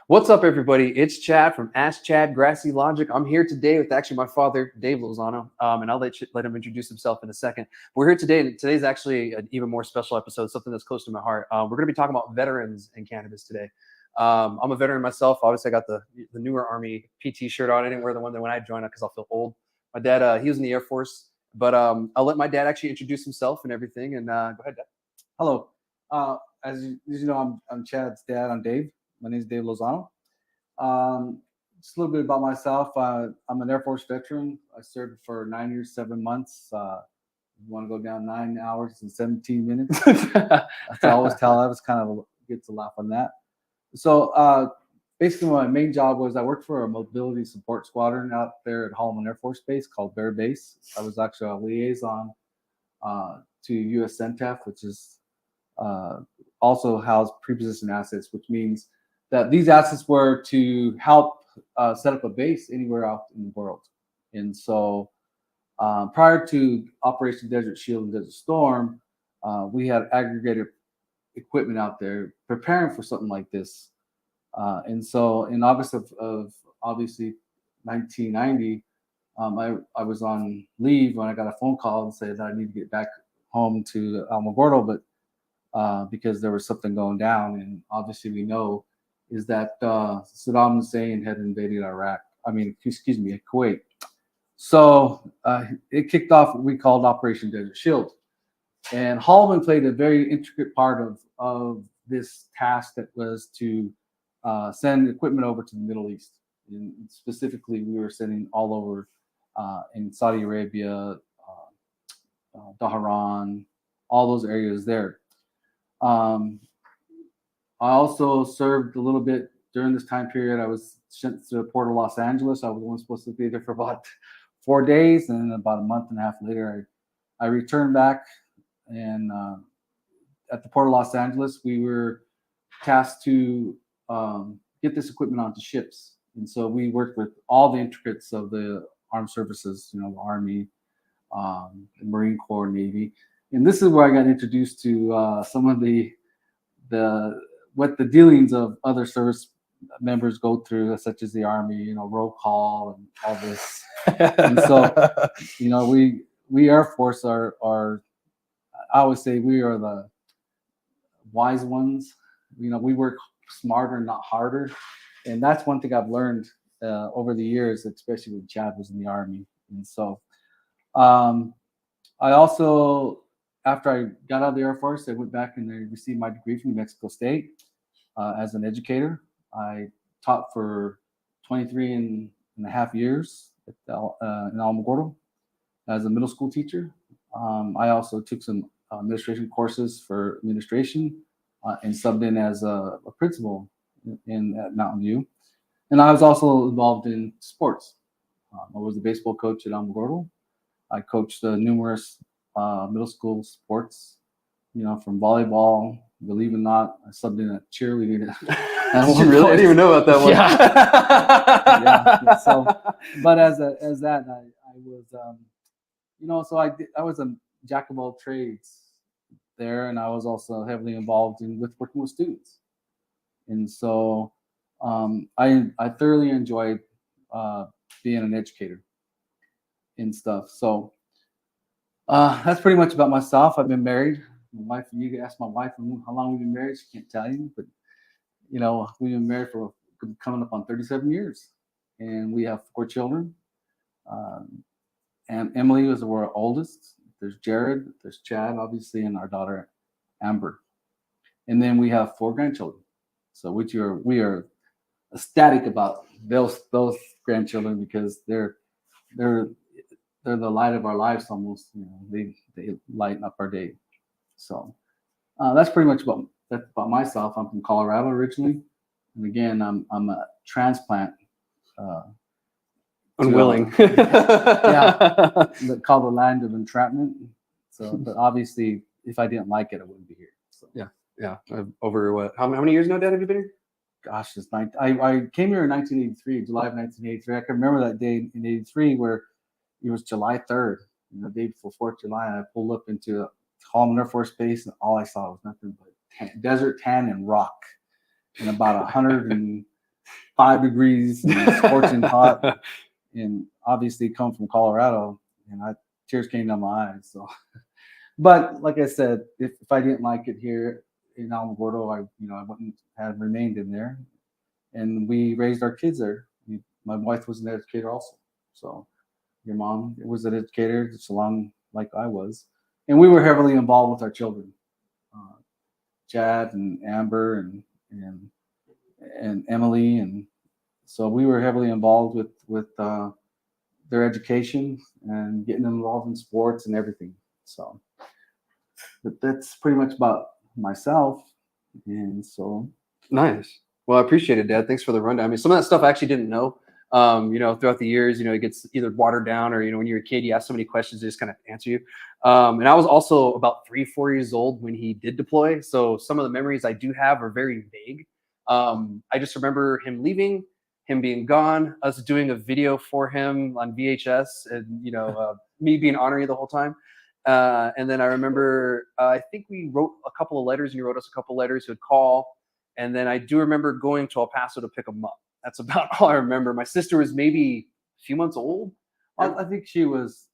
What's up, everybody? It's Chad from Ask Chad, Grassy Logic. I'm here today with actually my father, Dave Lozano, and I'll let him introduce himself in a second. We're here today, and today's actually an even more special episode, something that's close to my heart. We're going to be talking about veterans and cannabis today. I'm a veteran myself. Obviously, I got the newer Army PT shirt on. I didn't wear the one that when I joined because I'll feel old. My dad, he was in the Air Force, but I'll let my dad actually introduce himself and everything. And go ahead, Dad. Hello. As you know, I'm Chad's dad. I'm Dave. My name is Dave Lozano. Just a little bit about myself. I'm an Air Force veteran. I served for 9 years, 7 months. You want to go down 9 hours and 17 minutes? I always tell. I was kind of gets a laugh on that. So basically, my main job was I worked for a mobility support squadron out there at Holloman Air Force Base called Bear Base. I was actually a liaison to U.S. CENTAF, which is also housed pre-positioned assets, which means that these assets were to help set up a base anywhere out in the world. And so prior to Operation Desert Shield and Desert Storm, we had aggregated equipment out there preparing for something like this. And so in August of obviously 1990, I was on leave when I got a phone call and said that I need to get back home to Alamogordo, but because there was something going down. And obviously we know is that Saddam Hussein had invaded Iraq. Kuwait. So it kicked off what we called Operation Desert Shield. And Holloman played a very intricate part of this task that was to send equipment over to the Middle East. And specifically, we were sending all over in Saudi Arabia, Dhahran, all those areas there. I also served a little bit during this time period. I was sent to the Port of Los Angeles. I was only supposed to be there for about 4 days, and then about a month and a half later, I returned back. And at the Port of Los Angeles, we were tasked to get this equipment onto ships. And so we worked with all the intricates of the armed services, the Army, the Marine Corps, Navy. And this is where I got introduced to some of what the dealings of other service members go through, such as the Army, roll call and all this. And so, we Air Force are I always say we are the wise ones. We work smarter, not harder. And that's one thing I've learned over the years, especially when Chad was in the Army. And so I also, after I got out of the Air Force, I went back and I received my degree from New Mexico State as an educator. I taught for 23 and a half years in Alamogordo as a middle school teacher. I also took some administration courses for administration and subbed in as a principal at Mountain View. And I was also involved in sports. I was a baseball coach at Alamogordo. I coached numerous middle school sports, from volleyball, believe it or not, I subbed in at cheerleading. I didn't even know about that one. Yeah. So, but as that, I was, so I was a jack of all trades there, and I was also heavily involved with working with students. And so I thoroughly enjoyed being an educator and stuff. So that's pretty much about myself. I've been married. My wife, you can ask my wife how long we've been married. She can't tell you, but we've been married for coming up on 37 years, and we have 4 children. And Emily is our oldest. There's Jared, there's Chad, obviously, and our daughter Amber. And then we have 4 grandchildren. So we are ecstatic about those grandchildren because they're the light of our lives almost. They lighten up our day. So that's pretty much about myself. I'm from Colorado originally, and again, I'm a transplant. Unwilling. Called the land of entrapment. So, but obviously, if I didn't like it, I wouldn't be here. So. Yeah. Over what? How many years now, Dad, have you been here? Gosh, I came here in 1983, July of 1983. I can remember that day in '83 where it was July 3rd, the day before 4th of July. And I pulled up into Holloman Air Force Base, and all I saw was nothing but desert tan and rock, and about 105 degrees and scorching hot. And obviously, come from Colorado, and tears came down my eyes. So, but like I said, if I didn't like it here in Alamogordo, I wouldn't have remained in there. And we raised our kids there. My wife was an educator also. So your mom was an educator, just along like I was. And we were heavily involved with our children, Chad and Amber and Emily. And so we were heavily involved with their education and getting them involved in sports and everything. So, but that's pretty much about myself. And so. Nice. Well, I appreciate it, Dad. Thanks for the rundown. I mean, some of that stuff I actually didn't know. Throughout the years, it gets either watered down or, when you're a kid, you ask so many questions, they just kind of answer you. And I was also about 3-4 years old when he did deploy. So some of the memories I do have are very vague. I just remember him leaving, him being gone, us doing a video for him on VHS, and, me being honorary the whole time. And then I remember, I think we wrote a couple of letters, and he wrote us a couple of letters. He would call. And then I do remember going to El Paso to pick him up. That's about all I remember. My sister was maybe a few months old. I think she was,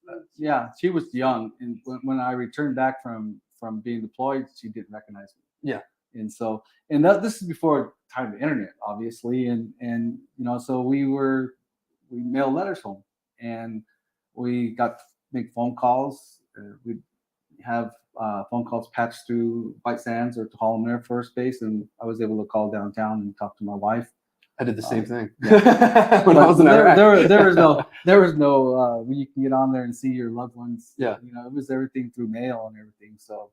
she was young. And when I returned back from being deployed, she didn't recognize me. Yeah. And so, this is before time of the internet, obviously. And so we mailed letters home, and we got to make phone calls. We'd have phone calls patched through White Sands or to Holloman Air Force Base, and I was able to call downtown and talk to my wife. I did the same thing. Yeah. When I was in Iraq. There was no where you can get on there and see your loved ones. Yeah. It was everything through mail and everything. So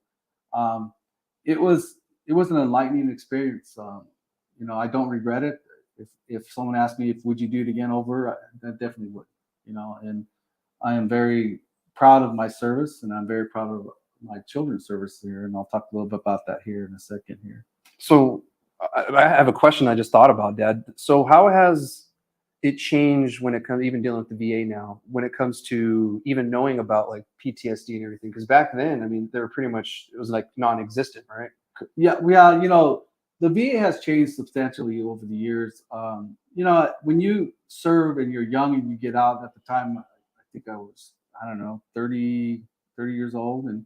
it was an enlightening experience. I don't regret it. If someone asked me would you do it again over, I definitely would. And I am very proud of my service, and I'm very proud of my children's service here, and I'll talk a little bit about that here in a second here. So I have a question I just thought about, Dad. So how has it changed when it comes, even dealing with the VA now, when it comes to even knowing about like PTSD and everything? Because back then, I mean, they were pretty much, it was like non-existent, right? Yeah. The VA has changed substantially over the years. When you serve and you're young and you get out, at the time, I think I was, 30 years old. And,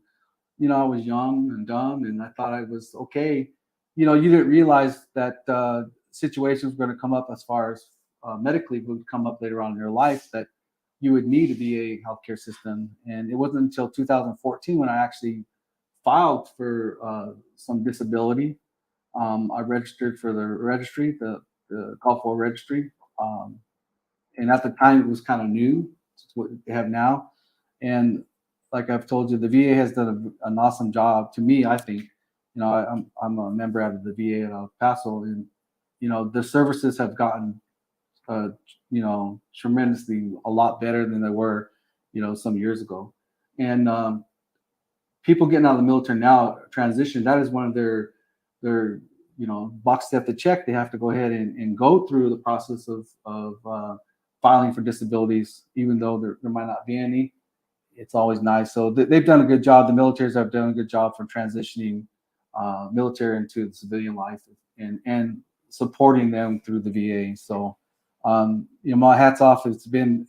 I was young and dumb, and I thought I was okay. You didn't realize that situations were going to come up as far as medically would come up later on in your life that you would need a VA healthcare system. And it wasn't until 2014 when I actually filed for some disability. I registered for the registry, the Gulf War Registry. And at the time, it was kind of new to what they have now. And like I've told you, the VA has done an awesome job. To me, I think, I'm a member out of the VA at El Paso, and the services have gotten, tremendously a lot better than they were, some years ago. And people getting out of the military now, transition, that is one of their boxes they have to check. They have to go ahead and go through the process of filing for disabilities, even though there might not be any. It's always nice. So they've done a good job. The militaries have done a good job from transitioning military into the civilian life and supporting them through the VA. So, my hats off. It's been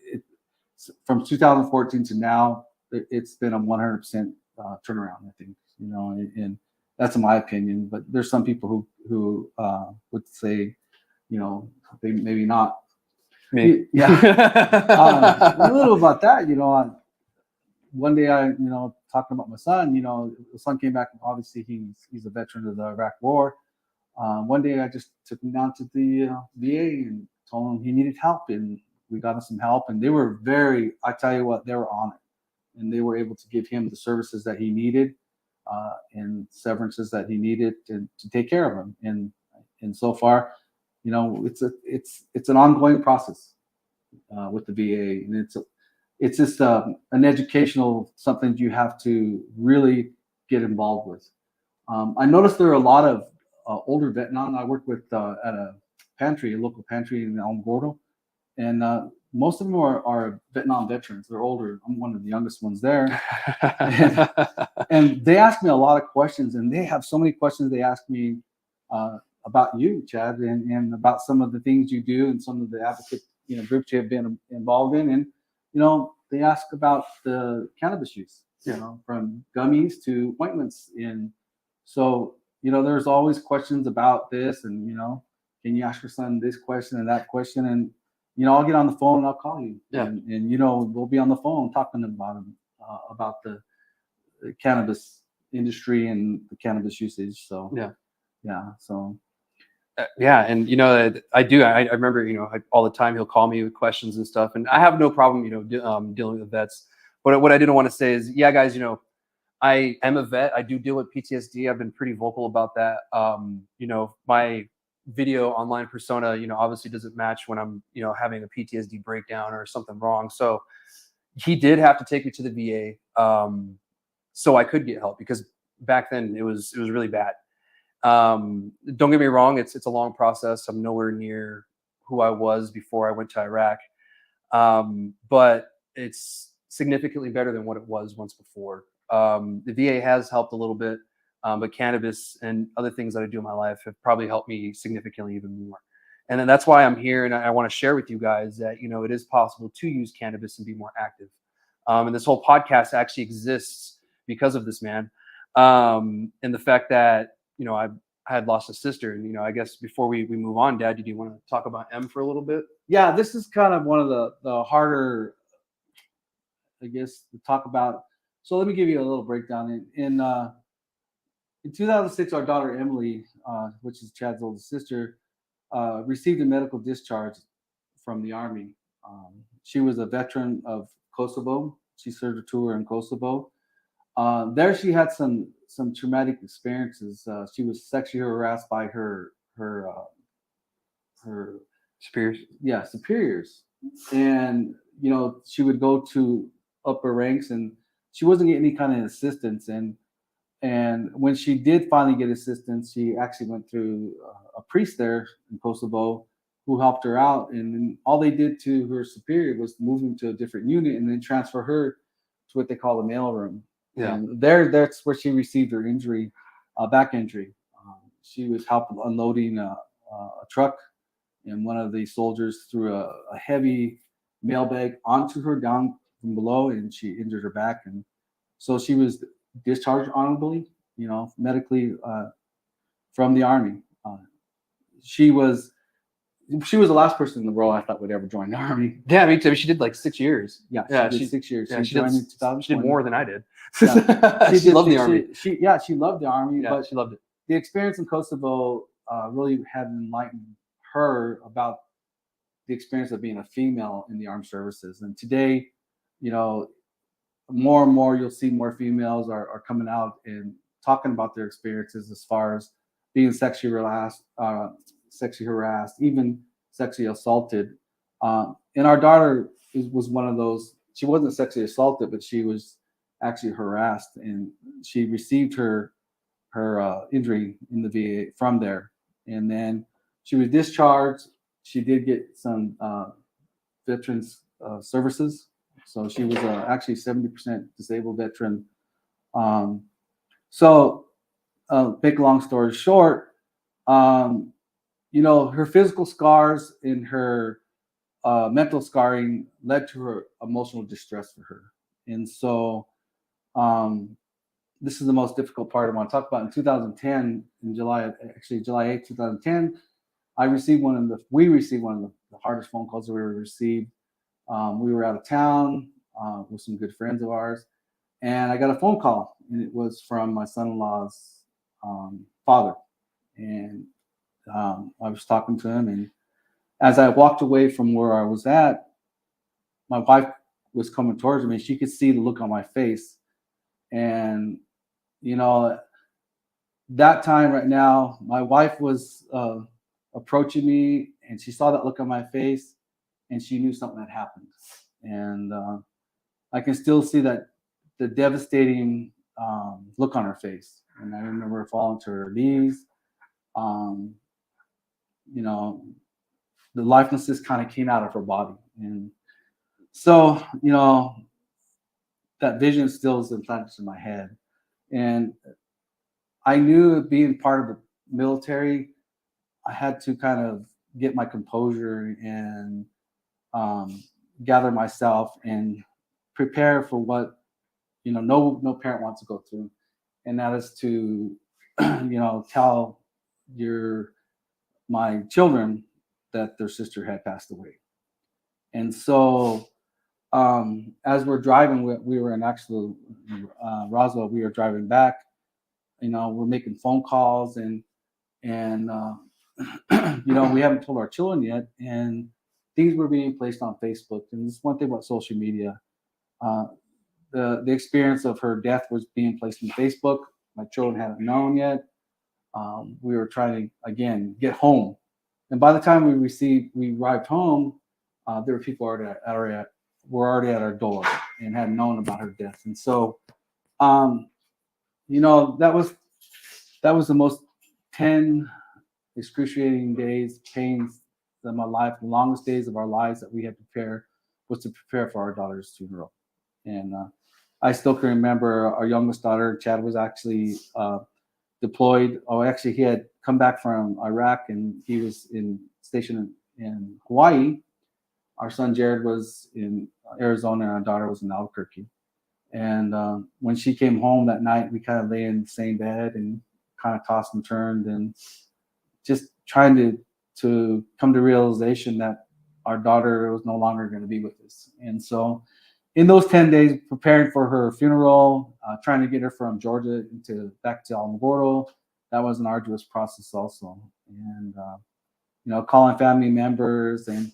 from 2014 to now. It's been a 100% turnaround, I think. And that's my opinion. But there's some people who would say, they maybe not. Me. Yeah. A little about that, one day I, talking about my son, the son came back. Obviously, he's a veteran of the Iraq War. One day I just took him down to the VA and told him he needed help, and we got him some help. And they were I tell you what, they were on it, and they were able to give him the services that he needed and severances that he needed to take care of him. And so far, it's an ongoing process with the VA, and it's just an educational something you have to really get involved with. I noticed there are a lot of older veterans. I work with at a local pantry in El Gordo, and most of them are Vietnam veterans. They're older. I'm one of the youngest ones there. And they ask me a lot of questions, and they have so many questions they ask me about you, Chad, and about some of the things you do and some of the advocate groups you have been involved in. And they ask about the cannabis use, from gummies to ointments. And so there's always questions about this, and can you ask your son this question and that question, and I'll get on the phone and I'll call you, and we'll be on the phone talking about the cannabis industry and the cannabis usage. So so and I do. I remember all the time he'll call me with questions and stuff, and I have no problem dealing with vets. But what I didn't want to say is, guys, I am a vet. I do deal with PTSD. I've been pretty vocal about that. My video online persona, obviously doesn't match when I'm, having a PTSD breakdown or something wrong. So he did have to take me to the VA, so I could get help, because back then it was really bad. Don't get me wrong, it's a long process. I'm nowhere near who I was before I went to Iraq, but it's significantly better than what it was once before. The VA has helped a little bit, but cannabis and other things that I do in my life have probably helped me significantly even more. And then that's why I'm here, and I want to share with you guys that it is possible to use cannabis and be more active. And this whole podcast actually exists because of this man, and the fact that I had lost a sister. And I guess before we move on, Dad, did you want to talk about M for a little bit? Yeah, this is kind of one of the harder, I guess, to talk about. So let me give you a little breakdown. In 2006, our daughter Emily, which is Chad's oldest sister, received a medical discharge from the Army. She was a veteran of Kosovo. She served a tour in Kosovo. There, she had some traumatic experiences. She was sexually harassed by her superiors. Yeah, superiors, and she would go to upper ranks, and she wasn't getting any kind of assistance. And when she did finally get assistance, she actually went through a priest there in Kosovo who helped her out. And then all they did to her superior was move him to a different unit and then transfer her to what they call the mail room. Yeah. And that's where she received her injury, back injury. She was helping unloading a truck, and one of the soldiers threw a heavy mail bag onto her down from below, and she injured her back. And so she was discharged honorably, medically, from the Army. She was the last person in the world I thought would ever join the Army. Yeah, me too. She did like 6 years. Yeah, she did 6 years. Yeah, she joined in 2020. She did more than I did. Yeah. She loved the Army. She loved the Army, Yeah, but she loved it. the experience in Kosovo really had enlightened her about the experience of being a female in the armed services. And today, more and more you'll see more females are coming out and talking about their experiences as far as being sexually harassed, even sexually assaulted. And our daughter was one of those. She wasn't sexually assaulted, but she was actually harassed, and she received her injury in the VA from there. And then she was discharged. She did get some veterans services. So she was actually 70% disabled veteran. So make a long story short, her physical scars and her mental scarring led to her emotional distress for her. And so this is the most difficult part I want to talk about. In 2010, in July 8th, 2010, we received one of the hardest phone calls that we ever received. We were out of town with some good friends of ours, and I got a phone call, and it was from my son-in-law's father. And I was talking to him, and as I walked away from where I was at, my wife was coming towards me. She could see the look on my face, and that time right now, my wife was approaching me, and she saw that look on my face, and she knew something had happened. And I can still see the devastating look on her face. And I remember her falling to her knees. The lifelessness kind of came out of her body. And So, that vision still is implanted in my head. And I knew being part of the military, I had to kind of get my composure and um, gather myself and prepare for what no parent wants to go through, and that is to tell your my children that their sister had passed away. And so as we're driving, we were in actual Roswell. We were driving back. We're making phone calls and we haven't told our children yet, and things were being placed on Facebook. And this is one thing about social media. Uh, the experience of her death was being placed on Facebook. My children hadn't known yet. We were trying to again get home, and by the time we arrived home, there were people were already at our door and had known about her death. And so, um, that was the most 10 excruciating days, pains of my life, the longest days of our lives that we had to prepare was to prepare for our daughter's funeral. And I still can remember our youngest daughter, Chad, was actually deployed. Oh, actually, he had come back from Iraq and he was stationed in Hawaii. Our son Jared was in Arizona, and our daughter was in Albuquerque. And when she came home that night, we kind of lay in the same bed and kind of tossed and turned and just trying to come to realization that our daughter was no longer going to be with us. And so in those 10 days, preparing for her funeral, trying to get her from Georgia back to Alamogordo, that was an arduous process also. And, calling family members and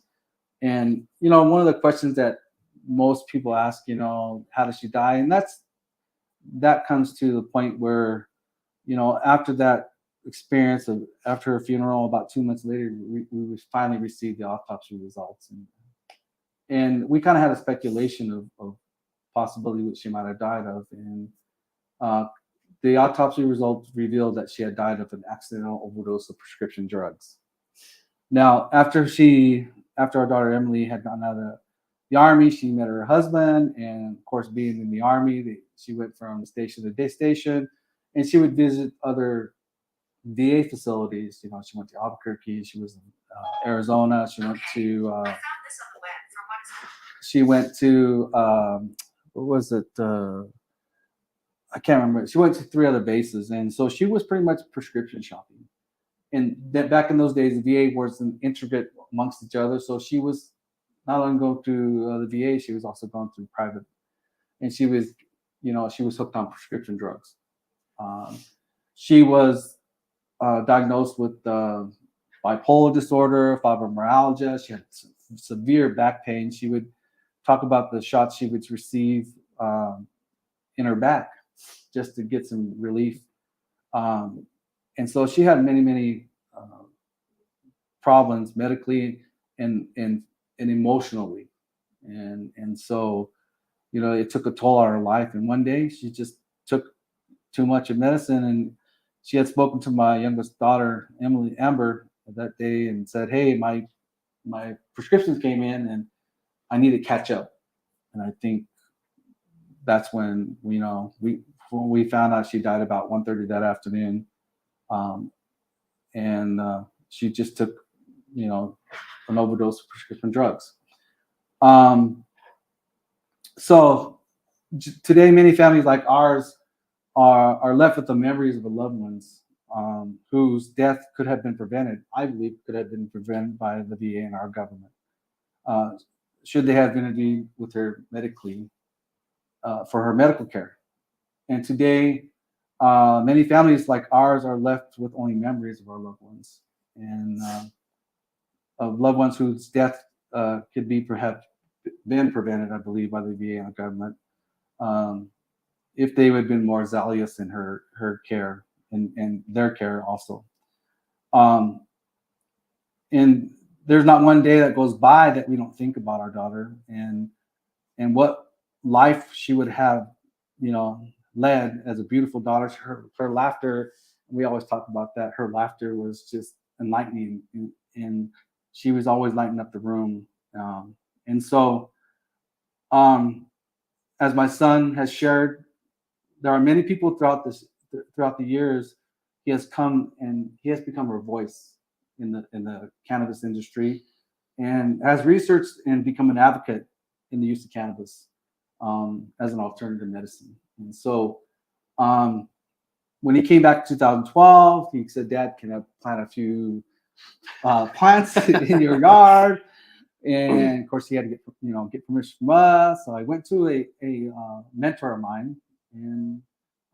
one of the questions that most people ask, how does she die? And that comes to the point where, after that experience of after her funeral, about 2 months later, we finally received the autopsy results, and we kind of had a speculation of possibility what she might have died of, and uh, the autopsy results revealed that she had died of an accidental overdose of prescription drugs. Now, after our daughter Emily had gotten out of the army, she met her husband, and of course, being in the army, she went from station to station, and she would visit other VA facilities. She went to Albuquerque. She was in Arizona. She went to what was it? I can't remember. She went to 3 other bases, and so she was pretty much prescription shopping. And that back in those days, the VA wasn't intricate amongst each other, so she was not only going through the VA, she was also going through private, and she was hooked on prescription drugs. Um, she was diagnosed with bipolar disorder, fibromyalgia. She had severe back pain. She would talk about the shots she would receive in her back just to get some relief. Um, and so she had many, many problems medically and emotionally. And so, it took a toll on her life. And one day she just took too much of medicine, and she had spoken to my youngest daughter, Amber, that day and said, "Hey, my prescriptions came in and I need to catch up." And I think that's when when we found out she died about 1:30 that afternoon. Um, and she just took an overdose of prescription drugs. Um, so today, many families like ours are left with the memories of the loved ones whose death could have been prevented. I believe could have been prevented by the VA and our government. Uh, should they have intervened with her medically for her medical care. And today, many families like ours are left with only memories of our loved ones and of loved ones whose death could be perhaps been prevented, I believe, by the VA and the government. Um, if they would have been more zealous in her care and their care also. Um, and there's not one day that goes by that we don't think about our daughter and what life she would have, led as a beautiful daughter. Her laughter, we always talk about that. Her laughter was just enlightening, and she was always lighting up the room. And so As my son has shared, there are many people throughout the years. He has come and he has become a voice in the cannabis industry, and has researched and become an advocate in the use of cannabis as an alternative medicine. And so, when he came back in 2012, he said, "Dad, can I plant a few plants in your yard?" And of course, he had to get permission from us. So I went to a mentor of mine, and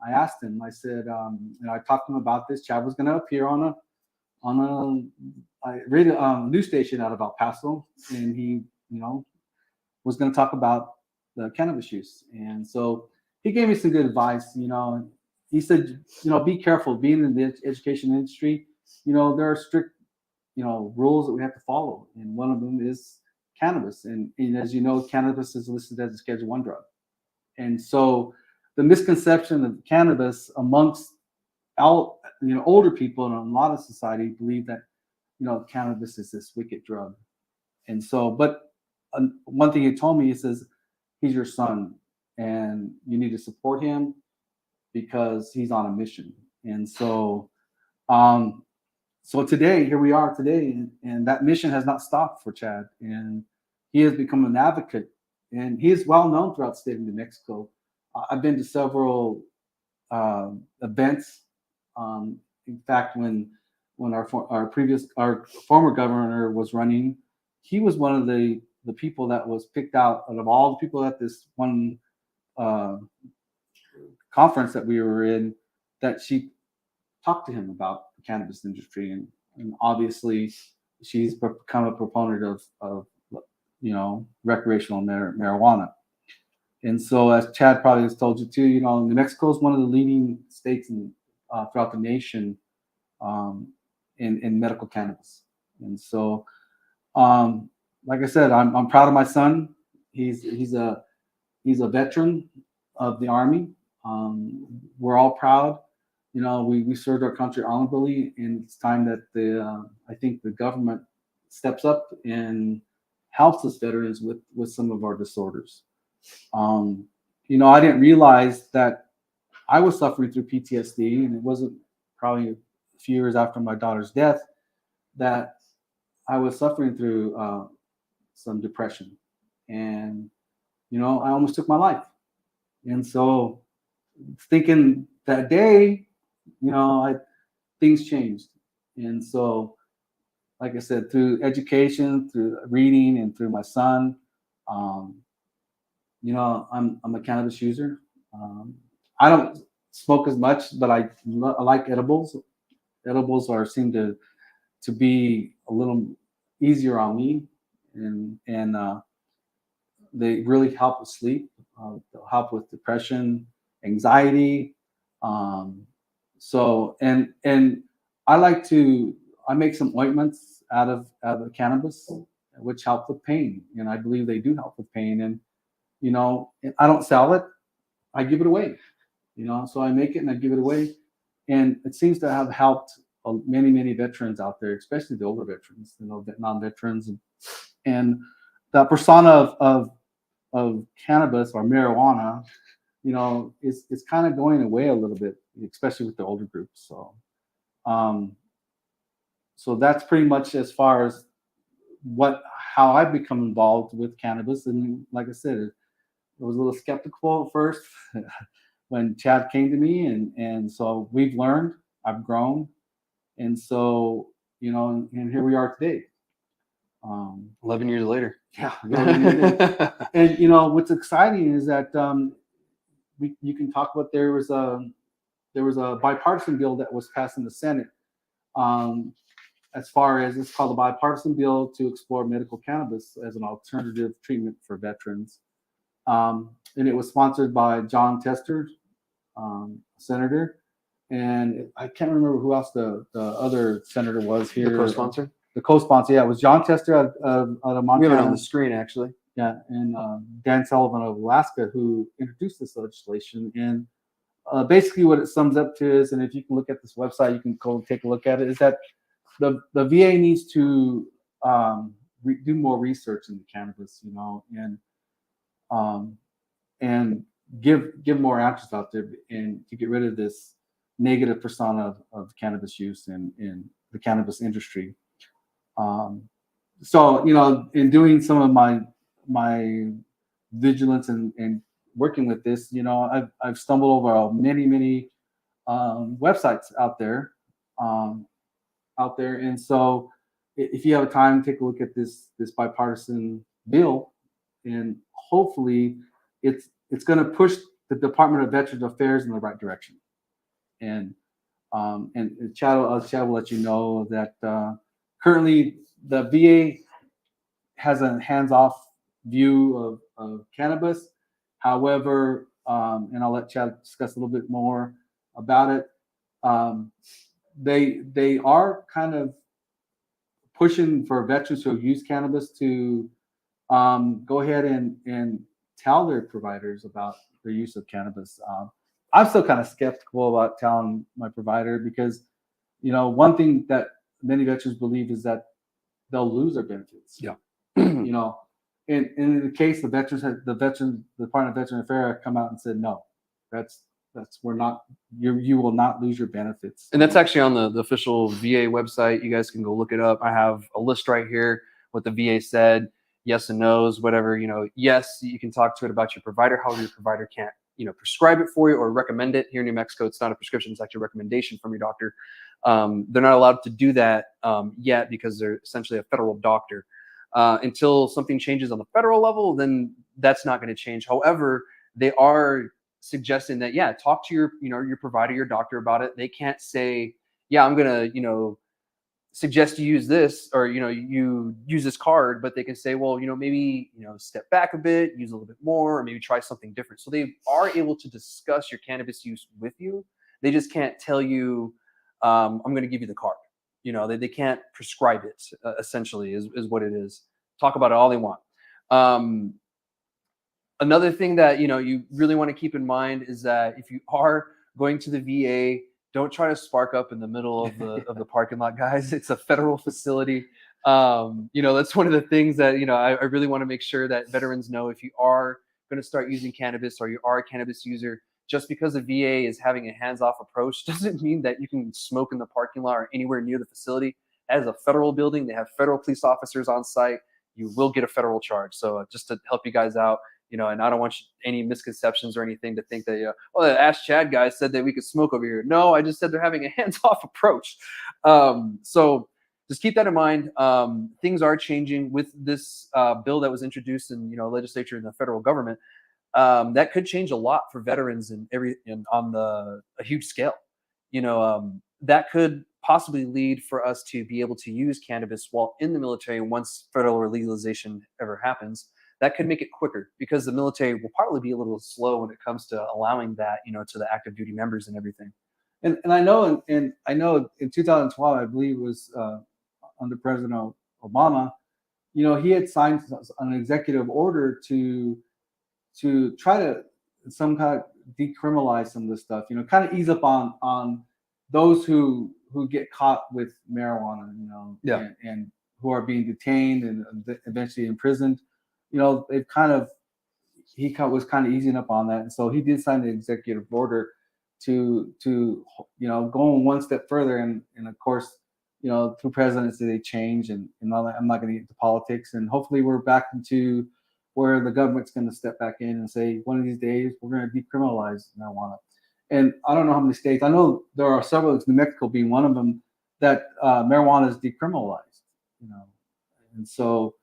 I asked him. I said, I talked to him about this. Chad was going to appear on a radio news station out of El Paso, and he was going to talk about the cannabis use. And so he gave me some good advice. He said, be careful being in the education industry. There are strict rules that we have to follow, and one of them is cannabis. And as you know, cannabis is listed as a Schedule I drug. And so the misconception of cannabis amongst older people and a lot of society believe that cannabis is this wicked drug. And so, but one thing he told me, he says, he's your son, and you need to support him because he's on a mission. And so, so today, here we are today, and that mission has not stopped for Chad, and he has become an advocate, and he is well known throughout the state of New Mexico. I've been to several events. In fact, when our former governor was running, he was one of the people that was picked out of all the people at this one conference that we were in, that she talked to him about the cannabis industry, and obviously she's become a proponent of recreational marijuana. And so, as Chad probably has told you too, New Mexico is one of the leading states throughout the nation in medical cannabis. And so, like I said, I'm proud of my son. He's a veteran of the Army. We're all proud. We served our country honorably, and it's time that I think the government steps up and helps us veterans with some of our disorders. I didn't realize that I was suffering through PTSD, and it wasn't probably a few years after my daughter's death that I was suffering through some depression, and I almost took my life. And so, thinking that day, things changed. And so, like I said, through education, through reading, and through my son, I'm a cannabis user. I don't smoke as much, but I like edibles. Edibles seem to be a little easier on me, and they really help with sleep. They'll help with depression, anxiety. So I make some ointments out of cannabis, which help with pain, and I believe they do help with pain. And I don't sell it; I give it away. So I make it and I give it away, and it seems to have helped many veterans out there, especially the older veterans, non-veterans, and the persona of cannabis or marijuana, is kind of going away a little bit, especially with the older groups. So that's pretty much as far as how I've become involved with cannabis. And like I said, I was a little skeptical at first when Chad came to me, and so we've learned, I've grown, and so and here we are today. 11 years later. Yeah. 11 years later. And what's exciting is that you can talk about there was a bipartisan bill that was passed in the Senate. As far as it's called a bipartisan bill to explore medical cannabis as an alternative treatment for veterans. And it was sponsored by John Tester, senator, and I can't remember who else the other senator was here. The co-sponsor? The co-sponsor, yeah, it was John Tester out of Montana. We have it on the screen, actually. Yeah, and Dan Sullivan of Alaska, who introduced this legislation. And basically what it sums up to is, and if you can look at this website, you can go take a look at it, is that the VA needs to do more research into cannabis, and and give more answers out there, and to get rid of this negative persona of cannabis use in the cannabis industry. So in doing some of my vigilance and working with this, I've stumbled over many websites out there, and so if you have time, take a look at this bipartisan bill, and hopefully it's going to push the Department of Veterans Affairs in the right direction. And Chad will let you know that currently the VA has a hands-off view of cannabis. However, and I'll let Chad discuss a little bit more about it. They are kind of pushing for veterans who have used cannabis to go ahead and tell their providers about their use of cannabis. I'm still kind of skeptical about telling my provider because, one thing that many veterans believe is that they'll lose their benefits. Yeah. In the case the Department of Veteran Affairs come out and said, no, we're not, you will not lose your benefits. And that's actually on the official VA website. You guys can go look it up. I have a list right here, what the VA said, yes and no's, whatever, yes, you can talk to it about your provider. However, your provider can't, prescribe it for you or recommend it. Here in New Mexico, it's not a prescription, it's actually a recommendation from your doctor. They're not allowed to do that yet because they're essentially a federal doctor. Until something changes on the federal level, then that's not going to change. However, they are suggesting that, yeah, talk to your provider, your doctor about it. They can't say, yeah, I'm going to, suggest you use this or, you use this card, but they can say, well, maybe, step back a bit, use a little bit more, or maybe try something different. So they are able to discuss your cannabis use with you. They just can't tell you, I'm going to give you the card. They can't prescribe it, essentially, is what it is. Talk about it all they want. Another thing that, you really want to keep in mind is that if you are going to the VA, don't try to spark up in the middle of the parking lot, guys. It's a federal facility. That's one of the things that, I really want to make sure that veterans know. If you are going to start using cannabis or you are a cannabis user, just because the VA is having a hands-off approach doesn't mean that you can smoke in the parking lot or anywhere near the facility. As a federal building, they have federal police officers on site. You will get a federal charge. So just to help you guys out, and I don't want any misconceptions or anything to think that, well, the Ask Chad guy said that we could smoke over here. No, I just said they're having a hands-off approach. So just keep that in mind. Things are changing with this bill that was introduced in, legislature and the federal government. That could change a lot for veterans and on a huge scale. That could possibly lead for us to be able to use cannabis while in the military once federal legalization ever happens. That could make it quicker because the military will probably be a little slow when it comes to allowing that, to the active duty members and everything. And I know in 2012, I believe it was under President Obama, he had signed an executive order to try to some kind of decriminalize some of this stuff, kind of ease up on those who get caught with marijuana, Yeah. and who are being detained and eventually imprisoned. He was kind of easing up on that, and so he did sign the executive order to go one step further, and of course, through presidency they change and all that. I'm not going to get into politics, and hopefully we're back into where the government's going to step back in and say one of these days we're going to decriminalize marijuana. And I don't know how many states. I know there are several, New Mexico being one of them, that marijuana is decriminalized. And so.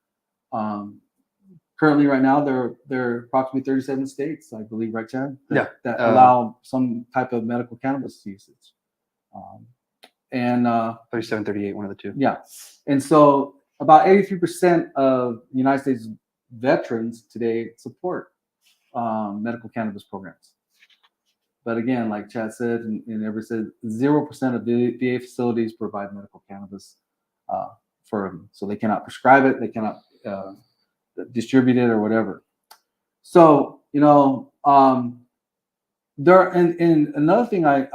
Currently, right now, there are approximately 37 states, I believe, right, Chad? That allow some type of medical cannabis usage. 37, 38, one of the two. Yeah. And so about 83% of the United States veterans today support medical cannabis programs. But again, like Chad said, and everybody said, 0% of VA facilities provide medical cannabis for them. So they cannot prescribe it. They cannot distribute it or whatever. So, there, and another thing I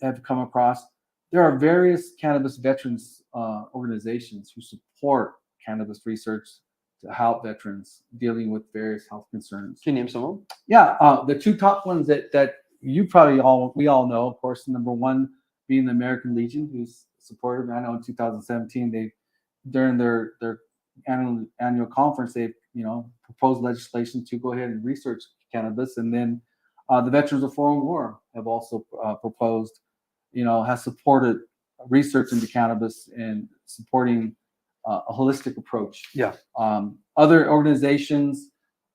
have come across, there are various cannabis veterans organizations who support cannabis research to help veterans dealing with various health concerns. Can you name some of them? Yeah, the two top ones that you probably we all know, of course. Number one being the American Legion, who's supportive. I know in 2017 they during their annual conference they proposed legislation to go ahead and research cannabis, and then the Veterans of Foreign War have also proposed, has supported research into cannabis and supporting a holistic approach. Yeah. Other organizations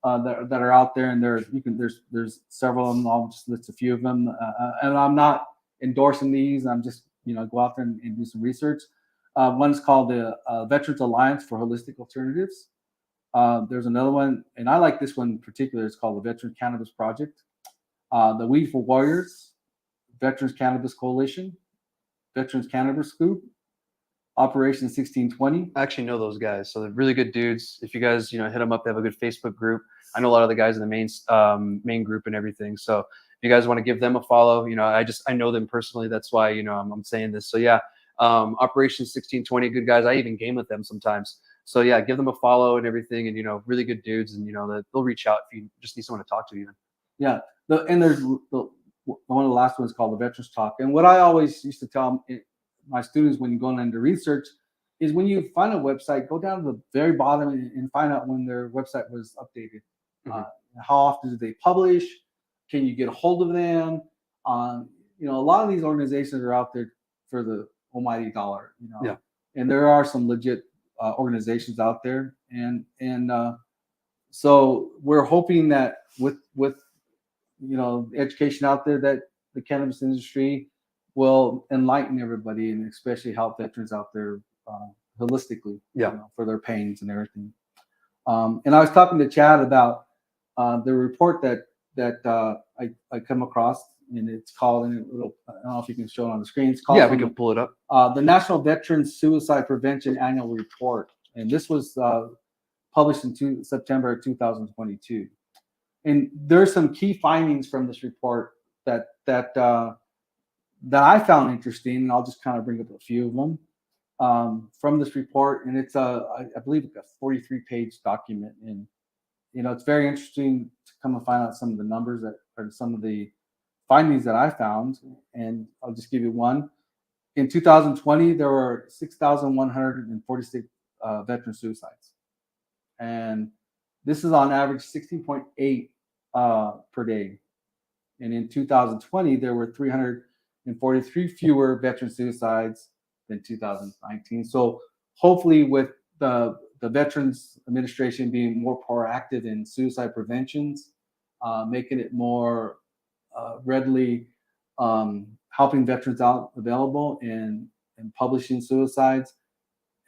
that are out there, and there's several of them. I'll just list a few of them, and I'm not endorsing these. I'm just go out there and do some research. One's called the Veterans Alliance for Holistic Alternatives. There's another one, and I like this one in particular. It's called the Veteran Cannabis Project. The We for Warriors, Veterans Cannabis Coalition, Veterans Cannabis Group, Operation 1620. I actually know those guys, so they're really good dudes. If you guys hit them up, they have a good Facebook group. I know a lot of the guys in the main group and everything. So if you guys want to give them a follow, I know them personally. That's why I'm saying this. So yeah, Operation 1620, good guys. I even game with them sometimes. So yeah, give them a follow and everything, and really good dudes, and they'll reach out if you just need someone to talk to even. Yeah, and there's one of the last ones called the Veterans Talk. And what I always used to tell my students when you're going into research is when you find a website, go down to the very bottom and find out when their website was updated. Mm-hmm. How often do they publish? Can you get a hold of them? A lot of these organizations are out there for the almighty dollar. Yeah. And there are some legit organizations out there, and so we're hoping that with education out there, that the cannabis industry will enlighten everybody, and especially help veterans out there holistically, for their pains and everything. And I was talking to Chad about the report that I come across, and it's called, and I don't know if you can show it on the screen. It's called, we can pull it up. The National Veterans Suicide Prevention Annual Report, and this was published in September 2022. And there's some key findings from this report that I found interesting, and I'll just kind of bring up a few of them from this report. And it's I believe a 43-page document, and it's very interesting to come and find out some of the numbers that are some of the findings that I found. And I'll just give you one. In 2020, there were 6,146 veteran suicides, and this is on average 16.8 per day. And in 2020, there were 343 fewer veteran suicides than 2019. So hopefully, with the Veterans Administration being more proactive in suicide preventions, making it more readily helping veterans out available, and publishing suicides,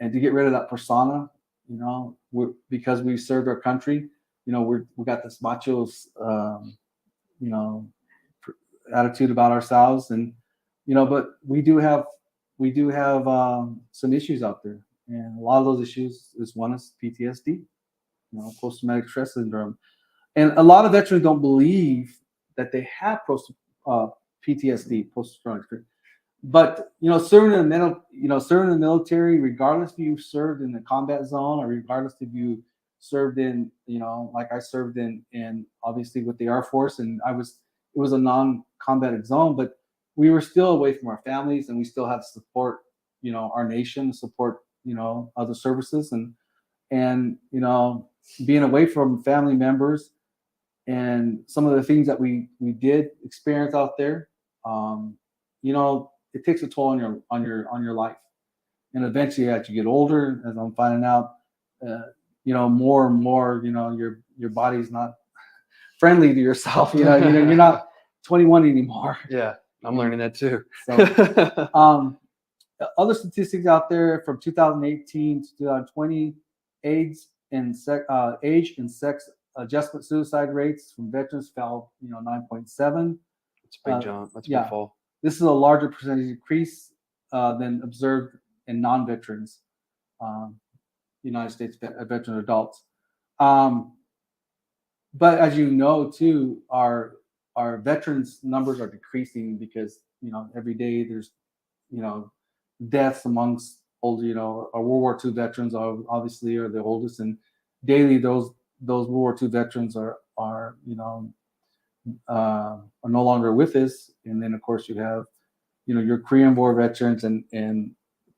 and to get rid of that persona, because we served our country, we got this macho, attitude about ourselves, and but we do have some issues out there, and a lot of those issues is one is PTSD, post-traumatic stress syndrome, and a lot of veterans don't believe that they have PTSD, post-traumatic stress. But serving in the military, regardless if you served in the combat zone, or regardless if you served in, like I served in obviously with the Air Force, and it was a non-combative zone, but we were still away from our families, and we still had to support, our nation, support, other services, and being away from family members, and some of the things that we did experience out there, it takes a toll on your life. And eventually, as you get older, as I'm finding out, more and more, your body's not friendly to yourself. You're not 21 anymore. Yeah, I'm learning that too. So, other statistics out there from 2018 to 2020, age and sex adjustment suicide rates from veterans fell, 9.7. It's a big jump. That's a big fall. This is a larger percentage increase than observed in non-veterans, United States veteran adults. But as you know, too, our veterans numbers are decreasing because every day there's deaths amongst old, our World War II veterans obviously are the oldest, and daily those World War II veterans are are no longer with us, and then of course you have your Korean War veterans, and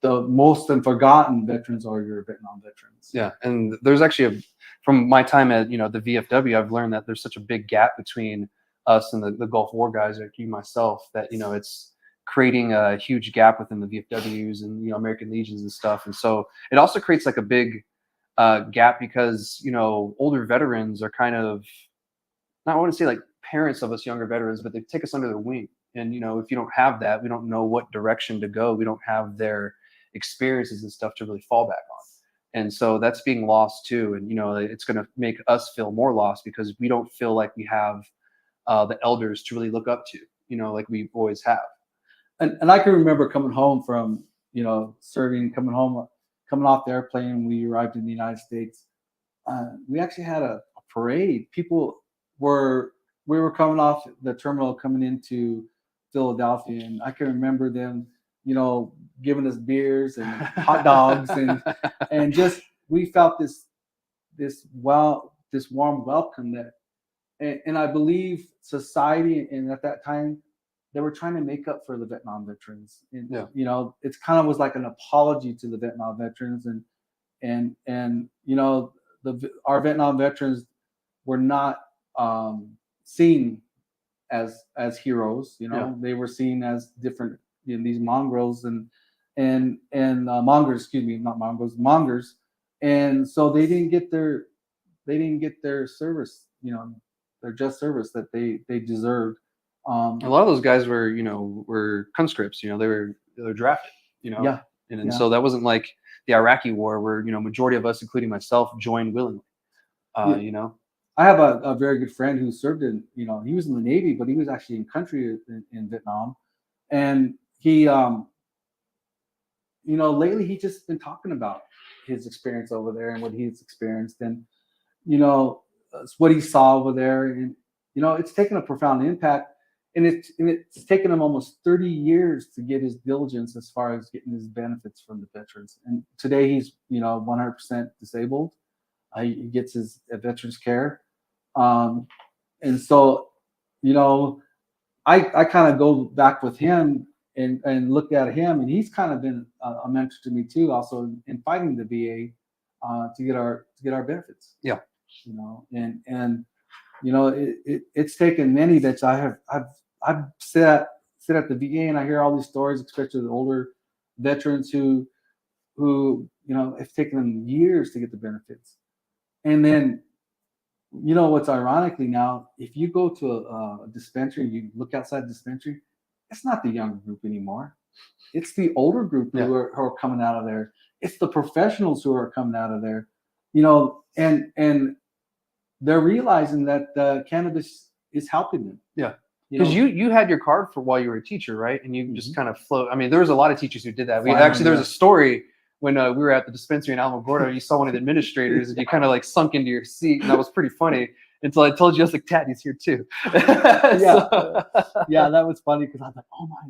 the most forgotten veterans are your Vietnam veterans. Yeah, and there's actually from my time at the VFW, I've learned that there's such a big gap between us and the Gulf War guys, like you myself, that it's creating a huge gap within the VFWs and American Legions and stuff. And so it also creates like a big gap because older veterans are kind of, not I want to say like parents of us younger veterans, but they take us under their wing. And if you don't have that, we don't know what direction to go. We don't have their experiences and stuff to really fall back on. And so that's being lost too. And it's going to make us feel more lost because we don't feel like we have the elders to really look up to, like we always have. And I can remember coming home from serving, coming off the airplane when we arrived in the United States. We actually had a parade. We were coming off the terminal coming into Philadelphia, and I can remember them, giving us beers and hot dogs, and just we felt this warm welcome that, and I believe society, and at that time they were trying to make up for the Vietnam veterans. And, it's kind of was like an apology to the Vietnam veterans, and our Vietnam veterans were not seen as heroes. They were seen as different, these mongrels and mongers, excuse me, not mongrels, mongers, and so they didn't get their service, their just service that they deserved. A lot of those guys were conscripts. They were drafted. Yeah. And so that wasn't like the Iraqi War where majority of us, including myself, joined willingly. I have a very good friend who served in, he was in the Navy, but he was actually in country in Vietnam. And he, lately he's just been talking about his experience over there and what he's experienced, and, what he saw over there. And, it's taken a profound impact, and it's taken him almost 30 years to get his diligence as far as getting his benefits from the veterans. And today he's, 100% disabled. He gets his veterans care. And so, I kind of go back with him and look at him, and he's kind of been a mentor to me too, also in fighting the VA to get our benefits. Yeah. It's taken many that I've sat at the VA, and I hear all these stories, especially the older veterans who it's taken them years to get the benefits. And then, what's ironically now, if you go to a dispensary, you look outside the dispensary, it's not the younger group anymore. It's the older group who are coming out of there. It's the professionals who are coming out of there, and they're realizing that cannabis is helping them. Yeah. Because you had your card for while you were a teacher, right? And you just kind of float. I mean, there was a lot of teachers who did that. There was a story when we were at the dispensary in Alamogordo. You saw one of the administrators, and you kind of like sunk into your seat, and that was pretty funny until I told you, I was like, "Dad, he's here too." Yeah, that was funny because I was like, "Oh my,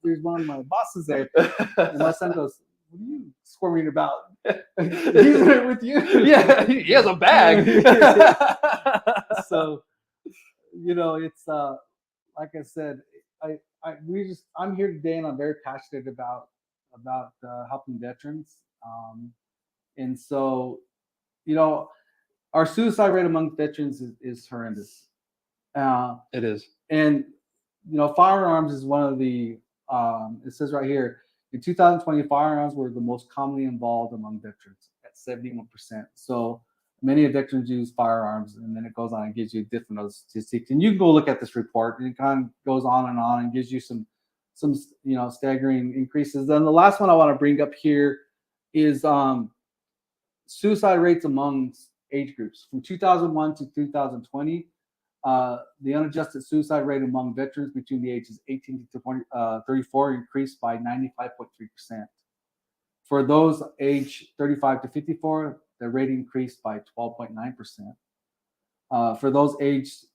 there's one of my bosses there," and my son goes, "What are you squirming about? He's there with you." Yeah, he has a bag. So, it's like I said, I'm here today, and I'm very passionate about helping veterans. And so, our suicide rate among veterans is horrendous. It is. And, firearms is one of the, it says right here, in 2020, firearms were the most commonly involved among veterans at 71%. So many veterans use firearms, and then it goes on and gives you different statistics. And you can go look at this report, and it kind of goes on and gives you some staggering increases. Then the last one I want to bring up here is suicide rates among age groups from 2001 to 2020. The unadjusted suicide rate among veterans between the ages 18 to 34 increased by 95.3%. For those age 35 to 54, the rate increased by 12.9%. For those aged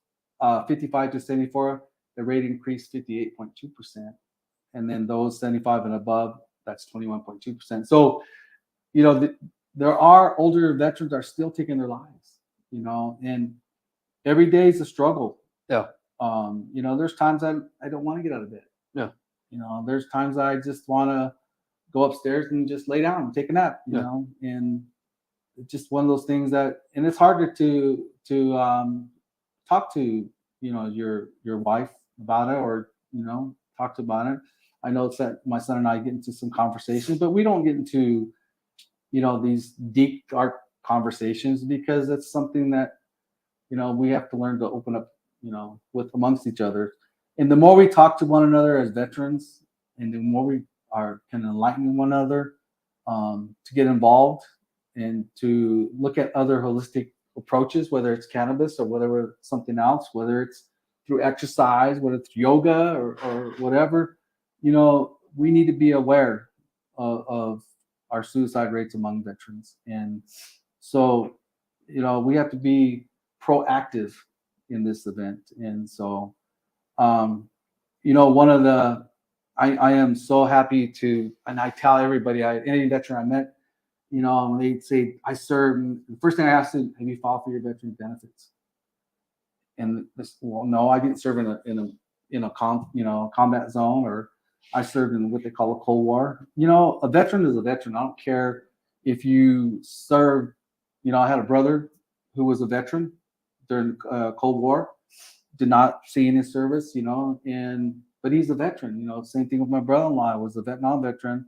55 to 74, the rate increased 58.2%. And then those 75 and above, that's 21.2%. So, there are older veterans that are still taking their lives, and every day is a struggle. Yeah. There's times I don't want to get out of bed. Yeah. There's times I just want to go upstairs and just lay down and take a nap, and it's just one of those things and it's harder to talk to, your wife about it, or, talk to about it. I know it's that my son and I get into some conversations, but we don't get into, these deep, dark conversations, because it's something that, we have to learn to open up, with amongst each other. And the more we talk to one another as veterans, and the more we can enlighten one another, to get involved and to look at other holistic approaches, whether it's cannabis or whether it's something else, whether it's through exercise, whether it's yoga or whatever, we need to be aware of our suicide rates among veterans. And so, we have to be proactive in this event. And so, one of the, I am so happy and I tell everybody, any veteran I met, they'd say, I served. And the first thing I asked them, have you filed for your veteran benefits? And well, no, I didn't serve in a combat zone, or I served in what they call a Cold War. A veteran is a veteran. I don't care if you served. I had a brother who was a veteran during Cold War, did not see any service, but he's a veteran. Same thing with my brother-in-law, was a Vietnam veteran,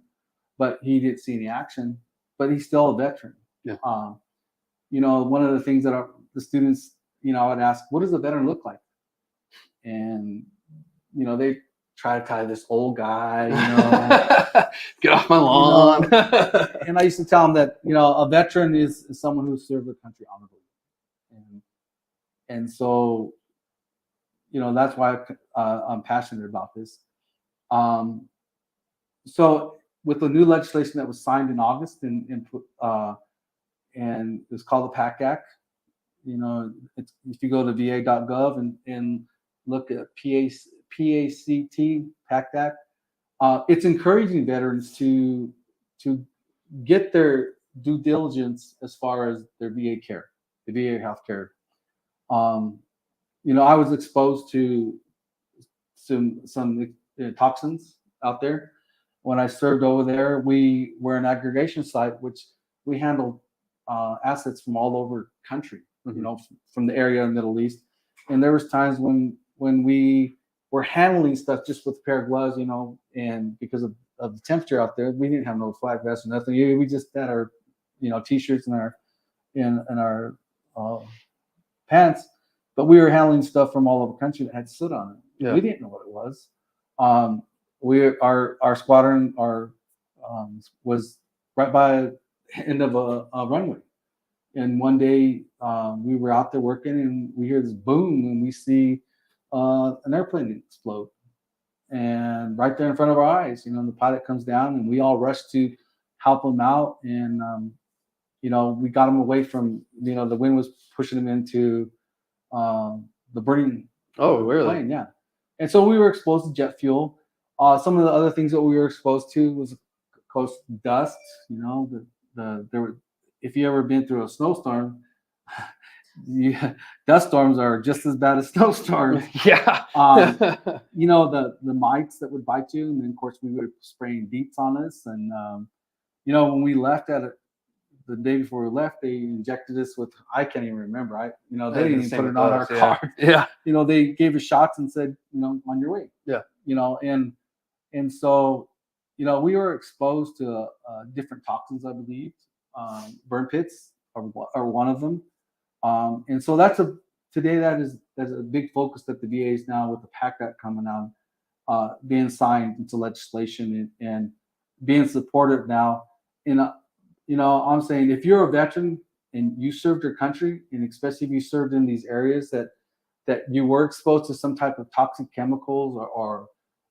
but he didn't see any action, but he's still a veteran. Yeah. One of the things that the students, I would ask, what does a veteran look like? And, they try to tie this old guy, get off my lawn. And I used to tell them that, a veteran is someone who served the country honorably. And so, that's why I'm passionate about this. So with the new legislation that was signed in August and it's called the PACT Act, if you go to va.gov and look at PACT Act, it's encouraging veterans to get their due diligence as far as their VA care, the VA health care. I was exposed to some toxins out there. When I served over there, we were an aggregation site, which we handled assets from all over the country, from the area of the Middle East. And there was times when we were handling stuff just with a pair of gloves, and because of the temperature out there, we didn't have no flak vests or nothing. We just had our, t-shirts and our pants, but we were handling stuff from all over the country that had soot on it. Yeah. We didn't know what it was. Our squadron was right by the end of a runway, and one day we were out there working, and we hear this boom, and we see an airplane explode, and right there in front of our eyes, the pilot comes down, and we all rush to help him out, and we got him away from, the wind was pushing him into the burning plane. Yeah. And so we were exposed to jet fuel. Some of the other things that we were exposed to was, of course, dust. If you ever been through a snowstorm, dust storms are just as bad as snowstorms. Yeah. The mites that would bite you, and then of course we were spraying DEETs on us. And when we left the day before we left, they injected us with, I can't even remember. They didn't even put it on our card. Yeah. They gave us shots and said, on your way. Yeah. And so, we were exposed to different toxins, I believe. Burn pits are one of them. And so today that is a big focus that the VA is now, with the PACT Act coming out, being signed into legislation and being supported now. I'm saying, if you're a veteran and you served your country, and especially if you served in these areas that you were exposed to some type of toxic chemicals or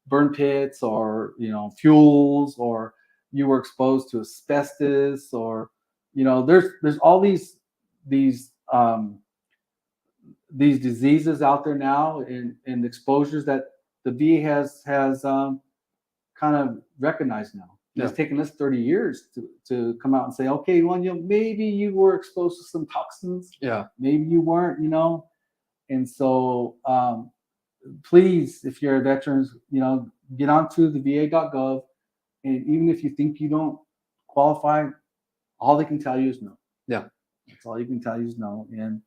burn pits or fuels, or you were exposed to asbestos, or there's all these diseases out there now, and exposures that the VA has kind of recognized now. It's taken us 30 years to come out and say, okay, well, maybe you were exposed to some toxins. Yeah. Maybe you weren't, And so please, if you're a veteran, get onto the va.gov. And even if you think you don't qualify, all they can tell you is no. Yeah. That's all you can tell you is no. And,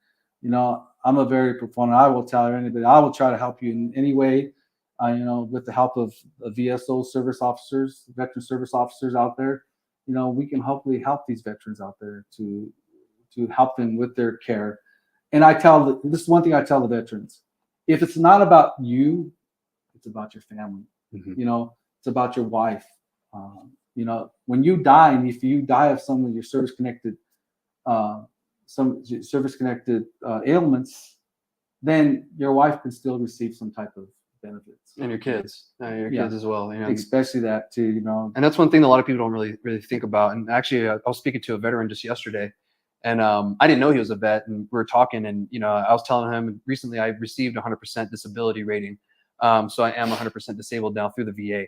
I'm a very proponent. I will tell anybody, I will try to help you in any way, with the help of VSO service officers, veteran service officers out there. We can hopefully help these veterans out there to help them with their care. And this is one thing I tell the veterans: if it's not about you, it's about your family. It's about your wife. When you die, and if you die of some of your service-connected ailments, then your wife can still receive some type of benefits, and your kids as well. Especially that too. And that's one thing that a lot of people don't really think about. And actually, I was speaking to a veteran just yesterday, and I didn't know he was a vet, and we were talking, and I was telling him recently I received 100% disability rating, so I am 100% disabled now through the VA,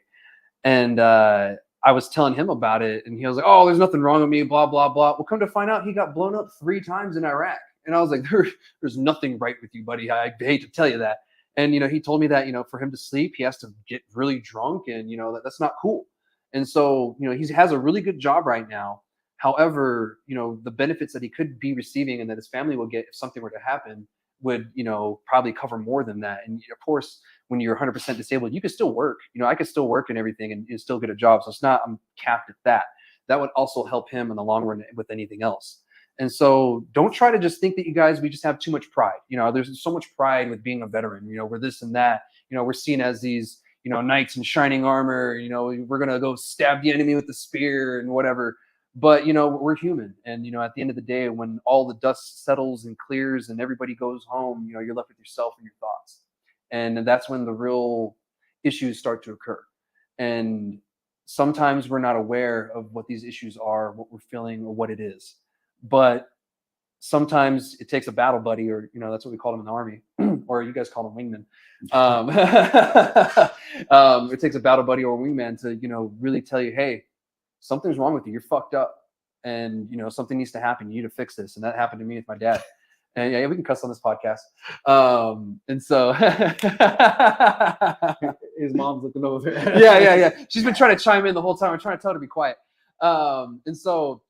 and I was telling him about it, and he was like, "Oh, there's nothing wrong with me, blah blah blah." Well, come to find out, he got blown up 3 times in Iraq, and I was like, "There's nothing right with you, buddy. I hate to tell you that." And he told me that for him to sleep, he has to get really drunk, and that's not cool. And so he has a really good job right now. However, the benefits that he could be receiving and that his family will get if something were to happen would probably cover more than that. And of course, when you're 100% disabled, you can still work. I could still work and everything and still get a job. So it's not I'm capped at that. That would also help him in the long run with anything else. And so don't try to just think that we just have too much pride. There's so much pride with being a veteran. We're this and that. We're seen as these knights in shining armor. We're gonna go stab the enemy with the spear and whatever. But we're human, and at the end of the day, when all the dust settles and clears and everybody goes home, you're left with yourself and your thoughts, and that's when the real issues start to occur. And sometimes we're not aware of what these issues are, what we're feeling, or what it is. But sometimes it takes a battle buddy, or that's what we call them in the Army, or you guys call them wingmen. It takes a battle buddy or a wingman to really tell you, hey, something's wrong with you. You're fucked up, and something needs to happen. You need to fix this. And that happened to me with my dad. And yeah, we can cuss on this podcast. And so his mom's looking over. yeah. She's been trying to chime in the whole time. I'm trying to tell her to be quiet. And so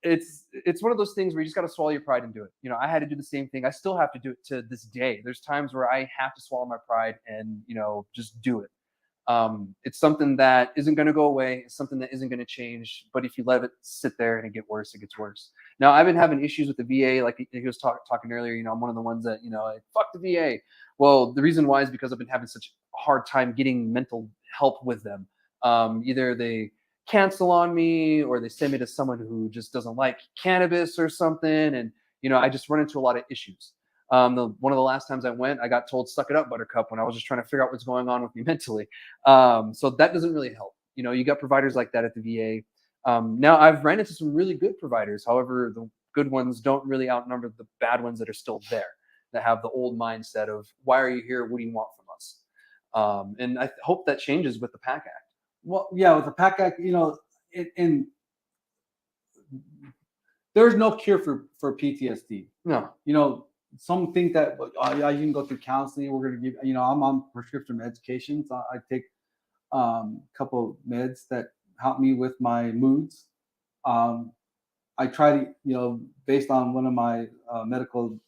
it's one of those things where you just got to swallow your pride and do it. I had to do the same thing. I still have to do it to this day. There's times where I have to swallow my pride and just do it. It's something that isn't going to go away. It's something that isn't going to change. But if you let it sit there and it get worse, it gets worse. Now, I've been having issues with the VA. Like he was talking earlier, I'm one of the ones that, like, fuck the VA. Well, the reason why is because I've been having such a hard time getting mental help with them. Either they cancel on me or they send me to someone who just doesn't like cannabis or something. And, I just run into a lot of issues. One of the last times I went, I got told, "Suck it up, Buttercup," when I was just trying to figure out what's going on with me mentally. So that doesn't really help. You got providers like that at the VA. Now I've ran into some really good providers. However, the good ones don't really outnumber the bad ones that are still there, that have the old mindset of, why are you here? What do you want from us? And I hope that changes with the PAC Act. Well, yeah, with the PAC Act, and there's no cure for PTSD. No. Some think that you can go through counseling. We're going to give, I'm on prescription medication. So I take a couple meds that help me with my moods. I try to, based on one of my medical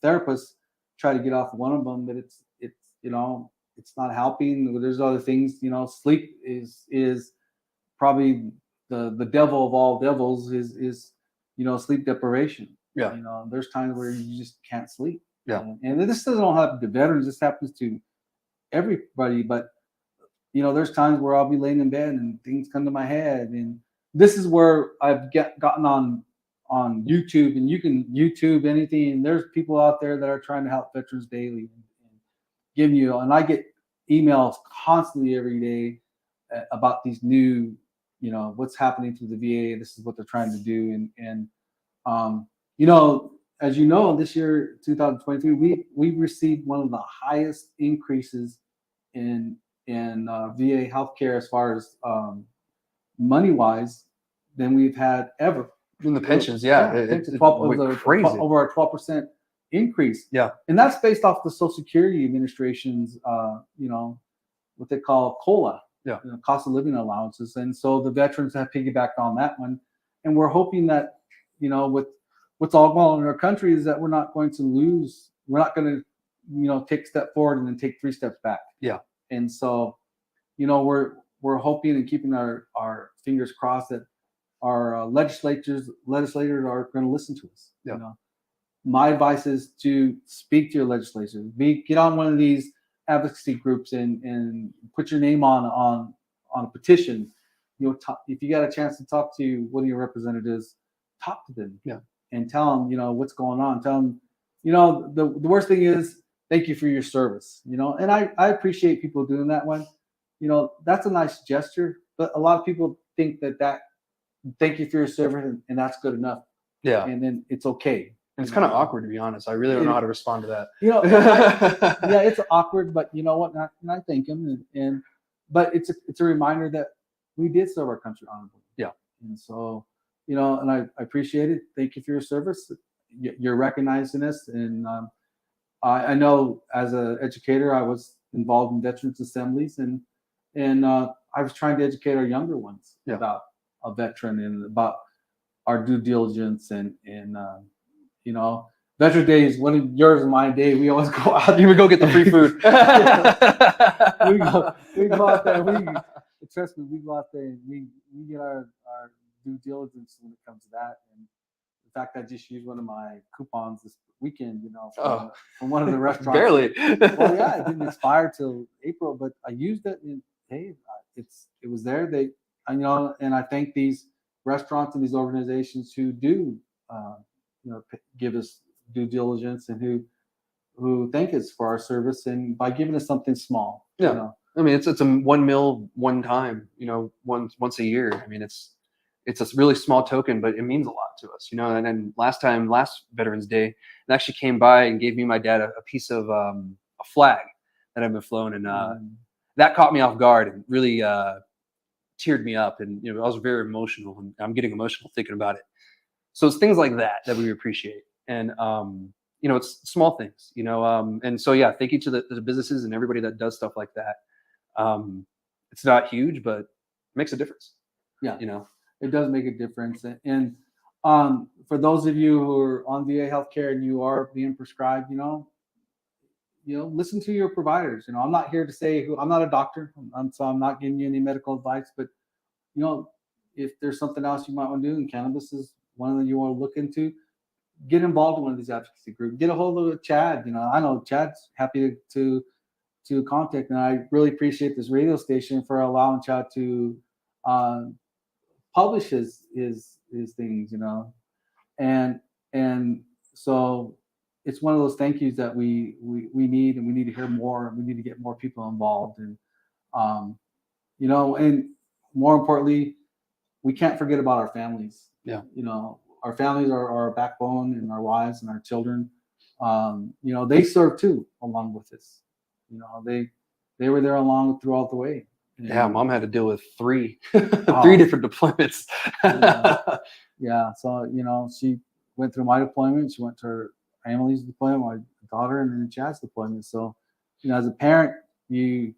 therapists, try to get off one of them, but it's not helping. There's other things, sleep is probably the devil of all devils is sleep deprivation. Yeah. There's times where you just can't sleep. Yeah. And this doesn't happen to veterans. This happens to everybody. But, there's times where I'll be laying in bed and things come to my head. And this is where I've gotten on YouTube, and you can YouTube anything. And there's people out there that are trying to help veterans daily and giving you, and I get emails constantly every day about these new, what's happening through the VA. This is what they're trying to do. And as you know, this year, 2023, we received one of the highest increases in VA healthcare as far as money wise than we've had ever. In the pensions, yeah, it's it's 12, crazy. Over a 12% increase. Yeah, and that's based off the Social Security Administration's, what they call COLA, cost of living allowances, and so the veterans have piggybacked on that one, and we're hoping that with what's all going on in our country is that we're not going to lose. We're not going to take a step forward and then take 3 steps back. Yeah, and so we're hoping and keeping our fingers crossed that our legislators are going to listen to us. Yeah. My advice is to speak to your legislators. Get on one of these advocacy groups and put your name on a petition. If you got a chance to talk to one of your representatives, talk to them. Yeah. And tell them what's going on. Tell them the worst thing is thank you for your service. And I appreciate people doing that one. That's a nice gesture, but a lot of people think that thank you for your service and that's good enough. Yeah. And then it's okay. And it's kind of awkward, to be honest. I really don't know how to respond to that. Yeah, it's awkward, but you know what? And I thank him, but it's a reminder that we did serve our country honorably. Yeah. And so, and I appreciate it. Thank you for your service. You're recognizing us, and I know as an educator, I was involved in veterans assemblies, and I was trying to educate our younger ones about a veteran and about our due diligence and Veteran Day is one of yours and my day. We always go out. You would go get the free food. we go out there. Trust me, we go out there and we get our due diligence when it comes to that. And in fact, I just used one of my coupons this weekend, from one of the restaurants. Barely. Well, yeah, it didn't expire till April, but I used it, and hey, it was there. And I thank these restaurants and these organizations who do, give us due diligence and who thank us for our service and by giving us something small. Yeah. I mean, it's a $1 meal one time, once a year. I mean, it's a really small token, but it means a lot to us, And then last Veterans Day, it actually came by and gave me my dad a piece of a flag that had been flown, and that caught me off guard and really teared me up, and I was very emotional, and I'm getting emotional thinking about it. So it's things like that we appreciate, and it's small things, and so yeah, thank you to the businesses and everybody that does stuff like that. It's not huge, but it makes a difference. Yeah, it does make a difference. And for those of you who are on VA healthcare and you are being prescribed, listen to your providers. I'm not here to say I'm not a doctor, so I'm not giving you any medical advice. But if there's something else you might want to do, and cannabis is one that you want to look into, get involved in one of these advocacy groups. Get a hold of Chad. I know Chad's happy to contact, and I really appreciate this radio station for allowing Chad to publish his things, and so it's one of those thank yous that we need, and we need to hear more, and we need to get more people involved, and and more importantly, we can't forget about our families. Yeah. Our families are our backbone, and our wives and our children. They serve too along with us. They were there along throughout the way. Yeah, Mom had to deal with three different deployments. Yeah. So, she went through my deployment. She went to her family's deployment, my daughter, and then Chad's deployment. So, as a parent, your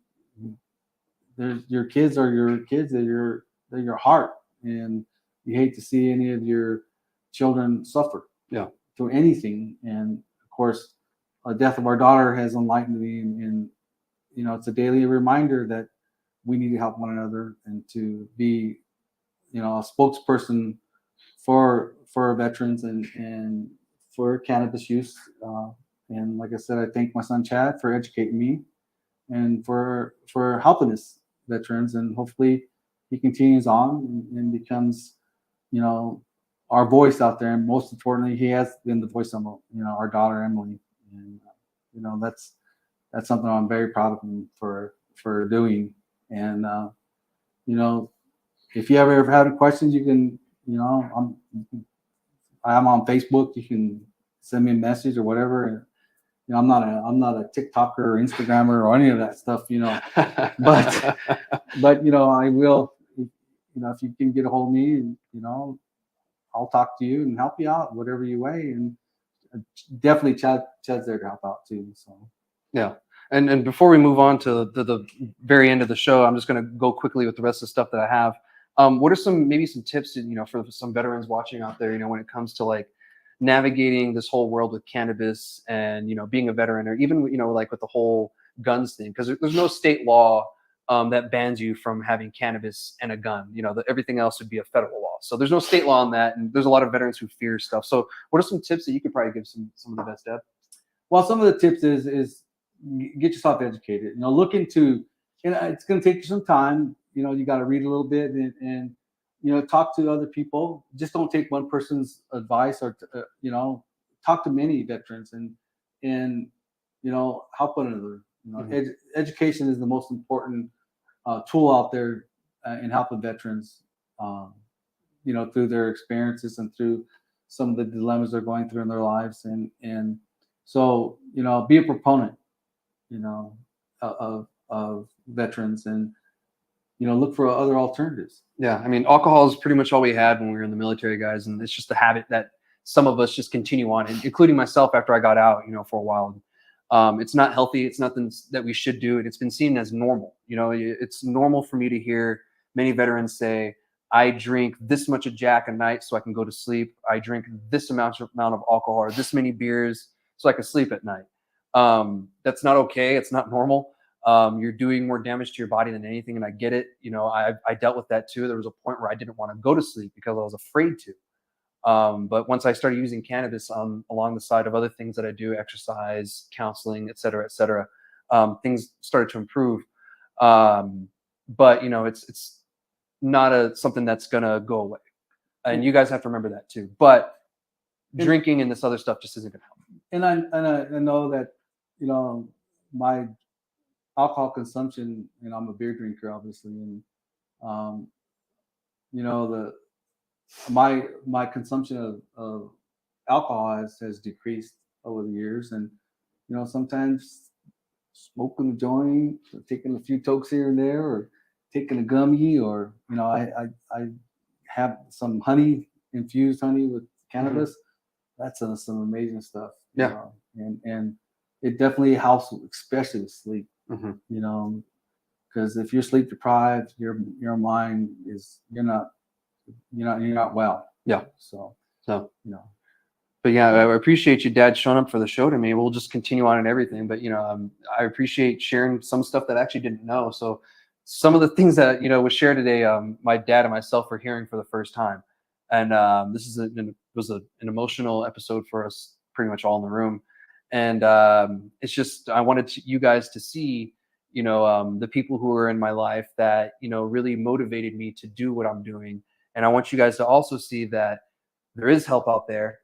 kids are your kids. They're your heart, and you hate to see any of your children suffer. Yeah. Through anything. And of course, the death of our daughter has enlightened me, and it's a daily reminder that we need to help one another and to be, a spokesperson for veterans and for cannabis use. And like I said, I thank my son Chad for educating me and for helping us veterans, and hopefully he continues on and becomes, our voice out there. And most importantly, he has been the voice of, our daughter Emily, and that's something I'm very proud of him for doing. And if you ever have any questions, you can, I'm on Facebook. You can send me a message or whatever. I'm not a TikToker or Instagrammer or any of that stuff, but I will. if you can get a hold of me, and I'll talk to you and help you out whatever you way. And definitely Chad's there to help out too. So yeah. And before we move on to the very end of the show, I'm just going to go quickly with the rest of the stuff that I have. What are some tips, for some veterans watching out there, when it comes to like navigating this whole world with cannabis and, being a veteran, or even, like with the whole guns thing, because there's no state law that bans you from having cannabis and a gun. Everything else would be a federal law. So there's no state law on that. And there's a lot of veterans who fear stuff. So what are some tips that you could probably give some of the best, Deb? Well, some of the tips is get yourself educated. Look into, and it's going to take you some time. You got to read a little bit and talk to other people. Just don't take one person's advice, or talk to many veterans and help one another. Education is the most important tool out there in helping veterans. Through their experiences and through some of the dilemmas they're going through in their lives, and so be a proponent of veterans, and look for other alternatives. Yeah, I mean, alcohol is pretty much all we had when we were in the military, guys, and it's just a habit that some of us just continue on, including myself after I got out, for a while. It's not healthy. It's nothing that we should do, and it's been seen as normal. It's normal for me to hear many veterans say, I drink this much of Jack a night so I can go to sleep. I drink this amount of alcohol or this many beers so I can sleep at night. That's not okay. It's not normal. You're doing more damage to your body than anything, and I get it. I dealt with that too. There was a point where I didn't want to go to sleep because I was afraid to. But once I started using cannabis along the side of other things that I do, exercise, counseling, et cetera, things started to improve. But it's not something that's gonna go away, and you guys have to remember that too. But drinking and this other stuff just isn't gonna help. And I know that my alcohol consumption, I'm a beer drinker, obviously, and my consumption of alcohol has decreased over the years, and sometimes smoking a joint, or taking a few tokes here and there, or taking a gummy, or I have some infused honey with cannabis. Mm-hmm. That's some amazing stuff. Yeah, and it definitely helps, especially with sleep. Mm-hmm. Because if you're sleep deprived, your mind is you're not well. Yeah. So. But yeah, I appreciate you, Dad, showing up for the show to me. We'll just continue on and everything. But I appreciate sharing some stuff that I actually didn't know. So some of the things that was shared today, my dad and myself were hearing for the first time, and this was an emotional episode for us, pretty much all in the room. And it's just I wanted you guys to see, the people who are in my life that really motivated me to do what I'm doing. And I want you guys to also see that there is help out there.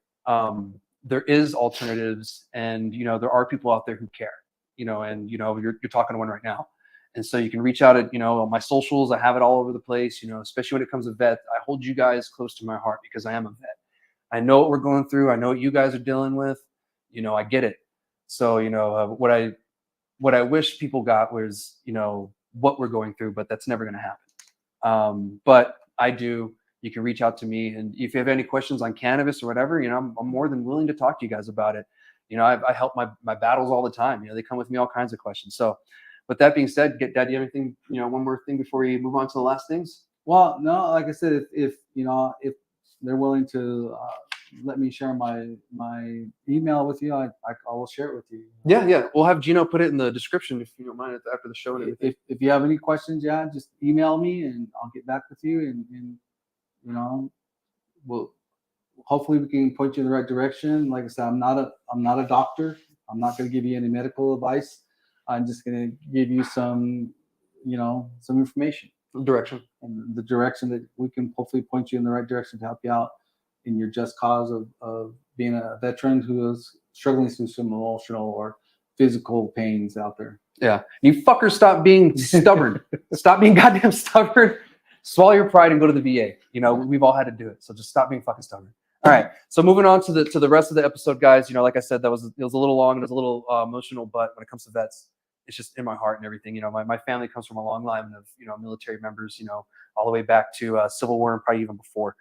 There is alternatives, and there are people out there who care. And you're talking to one right now. And so you can reach out at, on my socials. I have it all over the place, especially when it comes to vet. I hold you guys close to my heart because I am a vet. I know what we're going through. I know what you guys are dealing with. I get it. So, what I wish people got was, what we're going through, but that's never going to happen. But I do. You can reach out to me. And if you have any questions on cannabis or whatever, I'm more than willing to talk to you guys about it. I help my battles all the time. They come with me all kinds of questions. So with that being said, Dad, do you have anything, one more thing before we move on to the last things? Well, no, like I said, if they're willing to let me share my email with you, I will share it with you. Yeah. We'll have Gino put it in the description if you don't mind after the show. And if you have any questions, just email me and I'll get back with you, and we'll hopefully we can point you in the right direction. Like I said, I'm not a doctor. I'm not going to give you any medical advice. I'm just going to give you some information. Direction. And the direction that we can hopefully point you in the right direction to help you out in your just cause of being a veteran who is struggling through some emotional or physical pains out there. Yeah. You fuckers stop being stubborn. Stop being goddamn stubborn. Swallow your pride and go to the VA. We've all had to do it. So just stop being fucking stubborn. All right. So moving on to the rest of the episode, guys, like I said, it was a little long and it was a little emotional, but when it comes to vets, it's just in my heart and everything. You know, my family comes from a long line of, you know, military members, you know, all the way back to Civil War and probably even before.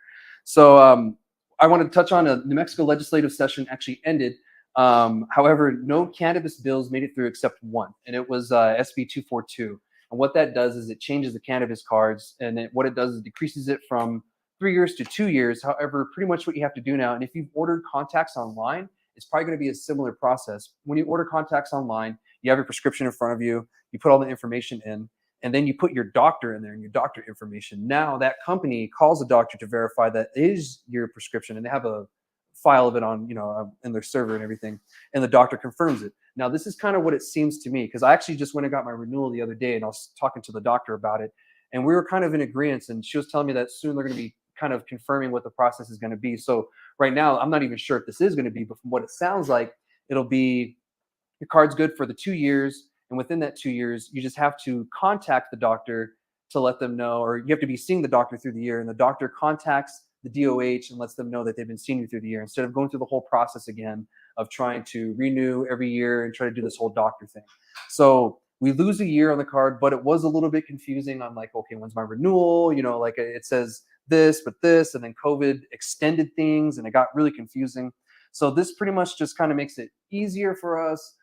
So I want to touch on a New Mexico legislative session actually ended. However, no cannabis bills made it through except one, and it was SB 242. And what that does is it changes the cannabis cards, and what it does is decreases it from 3 years to 2 years. However, pretty much what you have to do now, and if you've ordered contacts online, it's probably going to be a similar process. When you order contacts online, you have your prescription in front of you, you put all the information in, and then you put your doctor in there and your doctor information. Now that company calls the doctor to verify that is your prescription, and they have a file of it on, you know, in their server and everything, and the doctor confirms it. Now this is kind of what it seems to me, because I actually just went and got my renewal the other day, and I was talking to the doctor about it, and we were kind of in agreement, and she was telling me that soon they're going to be kind of confirming what the process is going to be. So right now I'm not even sure if this is going to be, but from what it sounds like, it'll be your card's good for the 2 years, and within that 2 years you just have to contact the doctor to let them know, or you have to be seeing the doctor through the year, and the doctor contacts the DOH and lets them know that they've been seeing you through the year, instead of going through the whole process again of trying to renew every year and try to do this whole doctor thing. So we lose a year on the card, but it was a little bit confusing. I'm like, okay, when's my renewal? You know, like it says this, but this, and then COVID extended things, and it got really confusing. So this pretty much just kind of makes it easier for us.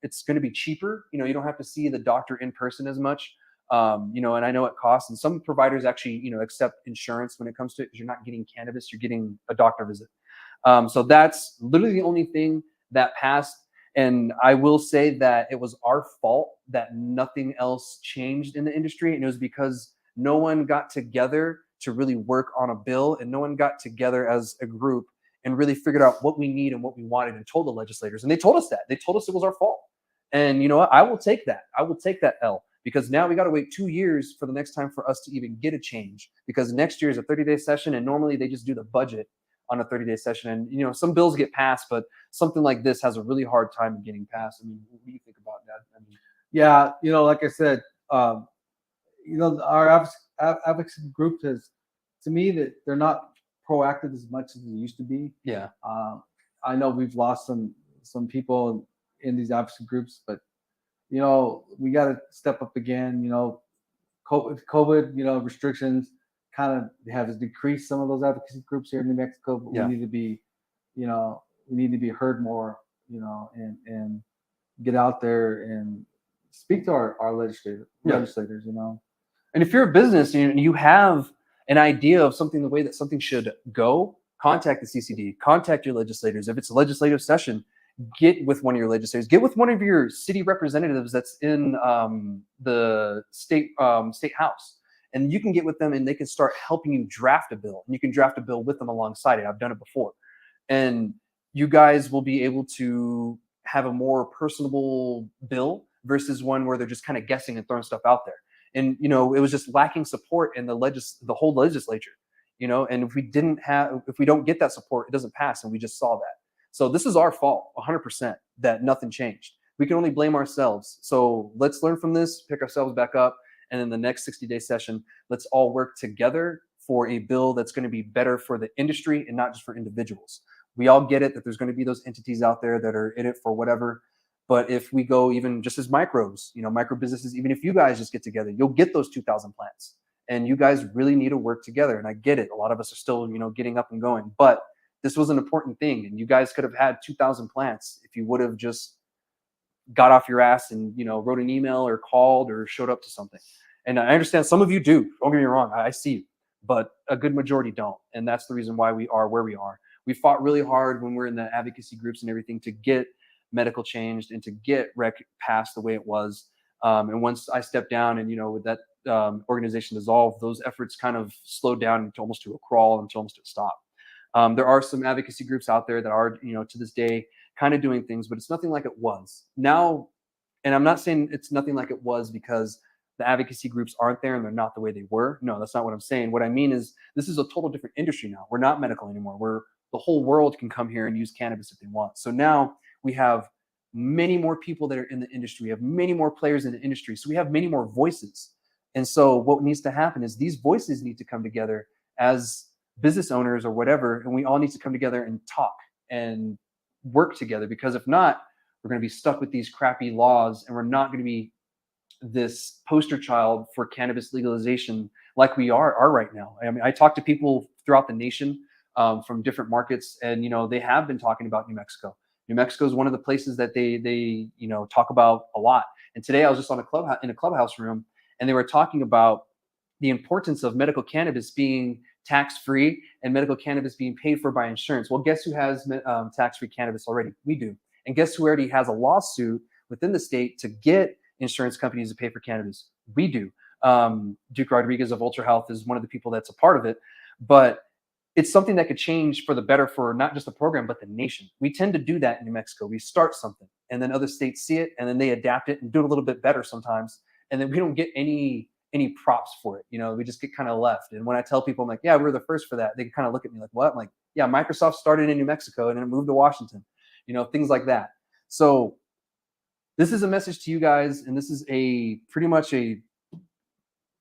It's going to be cheaper. You know, you don't have to see the doctor in person as much. You know, and I know it costs, and some providers actually, you know, accept insurance when it comes to it, because you're not getting cannabis, you're getting a doctor visit. So that's literally the only thing that passed. And I will say that it was our fault that nothing else changed in the industry. And it was because no one got together to really work on a bill, and no one got together as a group and really figured out what we need and what we wanted, and told the legislators. And they told us that. They told us it was our fault. And you know what? I will take that. I will take that L, because now we got to wait 2 years for the next time for us to even get a change, because next year is a 30-day session, and normally they just do the budget on a 30-day session. And you know, some bills get passed, but something like this has a really hard time getting passed. I mean, what do you think about that? I mean, Yeah, you know, like I said, you know, our advocacy group has, to me, that they're not proactive as much as they used to be. yeah. I know we've lost some people in these advocacy groups, but you know, we got to step up again. You know, COVID, you know, restrictions kind of have decreased some of those advocacy groups here in New Mexico, but Yeah. we need to be, you know, we need to be heard more, you know, and get out there and speak to our legislators, you know. And if you're a business and you have an idea of something, the way that something should go, contact the CCD, contact your legislators. If it's a legislative session, get with one of your legislators, get with one of your city representatives that's in the state house, and you can get with them, and they can start helping you draft a bill, and you can draft a bill with them alongside it. I've done it before, and you guys will be able to have a more personable bill versus one where they're just kind of guessing and throwing stuff out there. And you know, it was just lacking support in the whole legislature, you know. And if we don't get that support, it doesn't pass, and we just saw that. So this is our fault 100% that nothing changed. We can only blame ourselves. So let's learn from this, pick ourselves back up, and in the next 60-day session, let's all work together for a bill that's going to be better for the industry and not just for individuals. We all get it that there's going to be those entities out there that are in it for whatever. But if we go even just as micros, you know, micro businesses, even if you guys just get together, you'll get those 2,000 plants. And you guys really need to work together. And I get it. A lot of us are still, you know, getting up and going. But this was an important thing. And you guys could have had 2,000 plants if you would have just got off your ass and, you know, wrote an email or called or showed up to something. And I understand some of you do. Don't get me wrong. I see you. But a good majority don't. And that's the reason why we are where we are. We fought really hard when we're in the advocacy groups and everything to get medical changed and to get rec passed the way it was. And once I stepped down and, you know, with that organization dissolved, those efforts kind of slowed down into almost to a crawl, until almost to a stop. There are some advocacy groups out there that are, you know, to this day kind of doing things, but it's nothing like it was now. And I'm not saying it's nothing like it was because the advocacy groups aren't there and they're not the way they were. No, that's not what I'm saying. What I mean is this is a total different industry now. We're not medical anymore. The whole world can come here and use cannabis if they want. So now we have many more people that are in the industry. We have many more players in the industry. So we have many more voices. And so what needs to happen is these voices need to come together as business owners or whatever, and we all need to come together and talk and work together, because if not, We're going to be stuck with these crappy laws, and we're not going to be this poster child for cannabis legalization like we are right now. I mean, I talk to people throughout the nation from different markets, and they have been talking about New Mexico. New Mexico is one of the places that they talk about a lot. And today I was just on in a clubhouse room, and they were talking about the importance of medical cannabis being tax-free and medical cannabis being paid for by insurance. Well, guess who has tax-free cannabis already? We do. And guess who already has a lawsuit within the state to get insurance companies to pay for cannabis? We do. Duke Rodriguez of Ultra Health is one of the people that's a part of it. But it's something that could change for the better for not just the program, but the nation. We tend to do that in New Mexico. We start something, and then other states see it, and then they adapt it and do it a little bit better sometimes. And then we don't get any props for it. We just get kind of left. And when I tell people, I'm like, yeah, we were the first for that, they kind of look at me like, what? I'm like, yeah, Microsoft started in New Mexico and then it moved to Washington, things like that. So this is a message to you guys, and this is pretty much a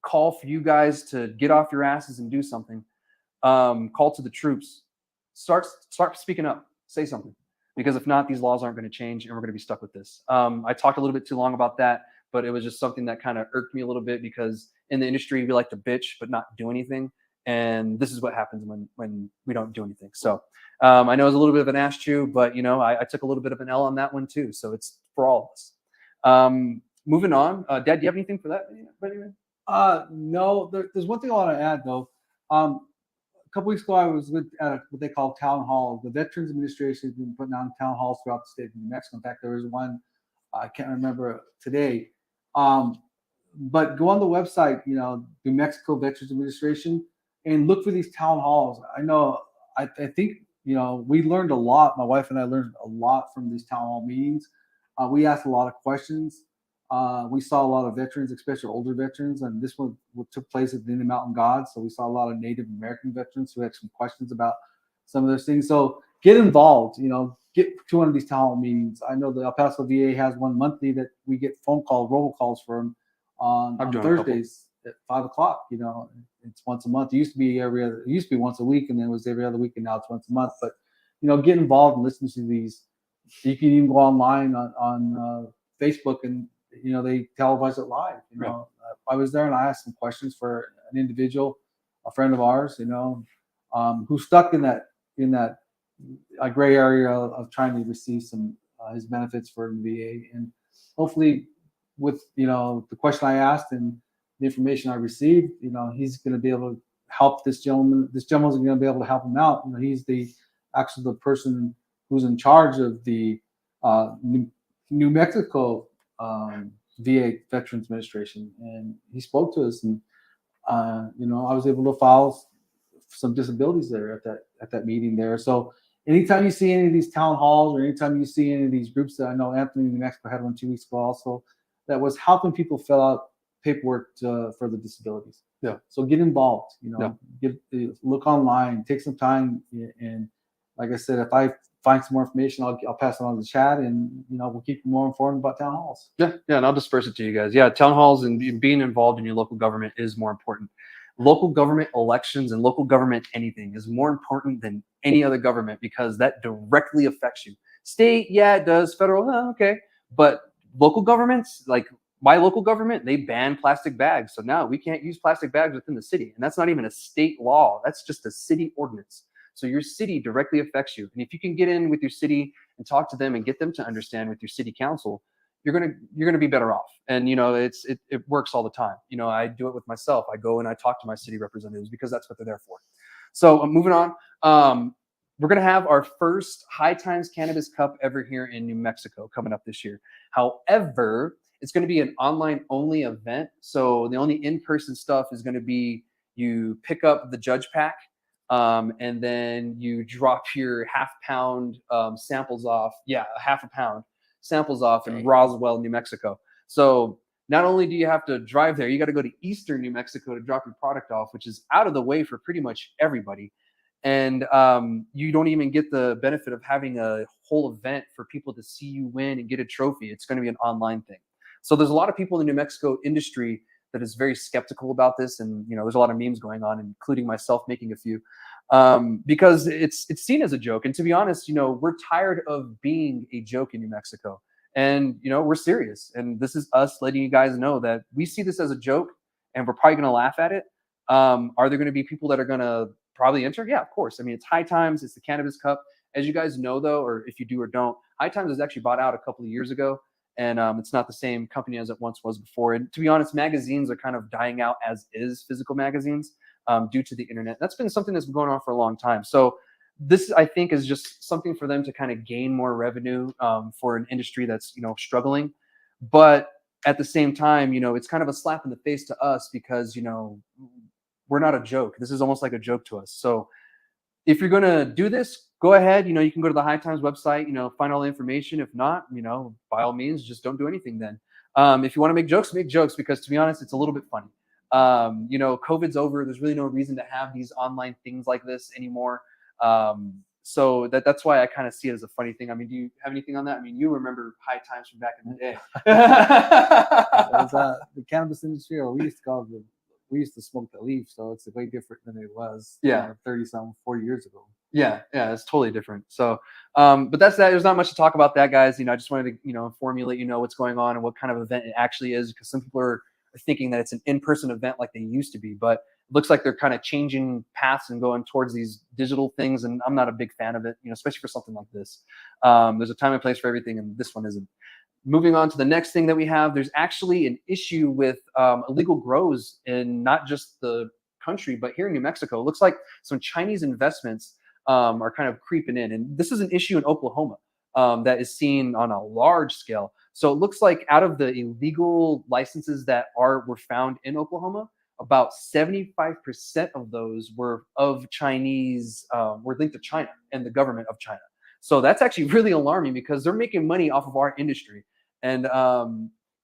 call for you guys to get off your asses and do something. Call to the troops. Start speaking up. Say something, because if not, these laws aren't going to change, and we're going to be stuck with this. I talked a little bit too long about that, but it was just something that kind of irked me a little bit, because in the industry we like to bitch but not do anything, and this is what happens when we don't do anything. So I know it was a little bit of an ass chew, but I took a little bit of an L on that one too. So it's for all of us. Moving on, Dad, do you have anything for that? No. There's one thing I want to add though. A couple weeks ago, I was at what they call town hall. The Veterans Administration has been putting on town halls throughout the state of New Mexico. In fact, there was one, I can't remember today. But go on the website, New Mexico Veterans Administration, and look for these town halls. I think, we learned a lot. My wife and I learned a lot from these town hall meetings. We asked a lot of questions. We saw a lot of veterans, especially older veterans, and this one took place at the Indian Mountain Gods. So we saw a lot of Native American veterans who had some questions about some of those things. So get involved, get to one of these town hall meetings. I know the El Paso VA has one monthly that we get robocalls from on Thursdays at 5:00. It's once a month. It used to be once a week, and then it was every other week, and now it's once a month. But get involved and listen to these. You can even go online on Facebook, and they televise it live. Right. I was there and I asked some questions for an individual, a friend of ours, who's stuck in that gray area of trying to receive some his benefits for the VA, and hopefully with the question I asked and the information I received, he's going to be able to help this gentleman. This gentleman's going to be able to help him out. He's the person who's in charge of the New Mexico VA Veterans Administration, and he spoke to us, and I was able to file some disabilities there at that meeting there. So anytime you see any of these town halls, or anytime you see any of these groups, that I know Anthony in New Mexico had one 2 weeks ago also, that was helping people fill out paperwork for the disabilities. Yeah. So get involved. Look online, take some time, and like I said, if I find some more information, I'll pass it on to Chad, and we'll keep you more informed about town halls. Yeah, and I'll disperse it to you guys. Yeah, town halls and being involved in your local government is more important. Local government elections and local government anything is more important than any other government, because that directly affects you. State, yeah, it does. Federal, okay. But local governments, like my local government, they ban plastic bags. So now we can't use plastic bags within the city. And that's not even a state law. That's just a city ordinance. So your city directly affects you. And if you can get in with your city and talk to them and get them to understand with your city council, you're gonna be better off. And it works all the time. I do it with myself. I go and I talk to my city representatives, because that's what they're there for. So moving on, we're gonna have our first High Times Cannabis Cup ever here in New Mexico coming up this year. However, it's going to be an online only event. So the only in-person stuff is going to be you pick up the judge pack, and then you drop your half-pound samples off. Yeah, a half a pound samples off in Roswell, New Mexico. So not only do you have to drive there, you got to go to Eastern New Mexico to drop your product off, which is out of the way for pretty much everybody. And you don't even get the benefit of having a whole event for people to see you win and get a trophy. It's going to be an online thing. So there's a lot of people in the New Mexico industry that is very skeptical about this. And, there's a lot of memes going on, including myself making a few, because it's seen as a joke. And to be honest, we're tired of being a joke in New Mexico. And, we're serious. And this is us letting you guys know that we see this as a joke and we're probably going to laugh at it. Are there going to be people that are going to probably enter? Yeah, of course. I mean, it's High Times, it's the Cannabis Cup. As you guys know, though, or if you do or don't, High Times was actually bought out a couple of years ago. And it's not the same company as it once was before. And to be honest, magazines are kind of dying out as is, physical magazines, due to the internet. That's been something that's been going on for a long time. So this, I think, is just something for them to kind of gain more revenue for an industry that's, struggling. But at the same time, it's kind of a slap in the face to us because, we're not a joke. This is almost like a joke to us. So if you're going to do this, go ahead. You can go to the High Times website, find all the information. If not, by all means, just don't do anything then. If you want to make jokes because, to be honest, it's a little bit funny. COVID's over. There's really no reason to have these online things like this anymore. So that's why I kind of see it as a funny thing. I mean, do you have anything on that? I mean, you remember High Times from back in the day. The cannabis industry, or we used to smoke the leaf, so it's way different than it was 30-something, 40 years ago. Yeah, it's totally different. So, but that's that. There's not much to talk about that, guys. I just wanted to, inform you, let you know what's going on and what kind of event it actually is, because some people are thinking that it's an in-person event like they used to be, but it looks like they're kind of changing paths and going towards these digital things, and I'm not a big fan of it, especially for something like this. There's a time and place for everything, and this one isn't. Moving on to the next thing that we have, there's actually an issue with illegal grows in not just the country, but here in New Mexico. It looks like some Chinese investments are kind of creeping in. And this is an issue in Oklahoma that is seen on a large scale. So it looks like out of the illegal licenses that were found in Oklahoma, about 75% of those were of Chinese, were linked to China and the government of China. So that's actually really alarming because they're making money off of our industry and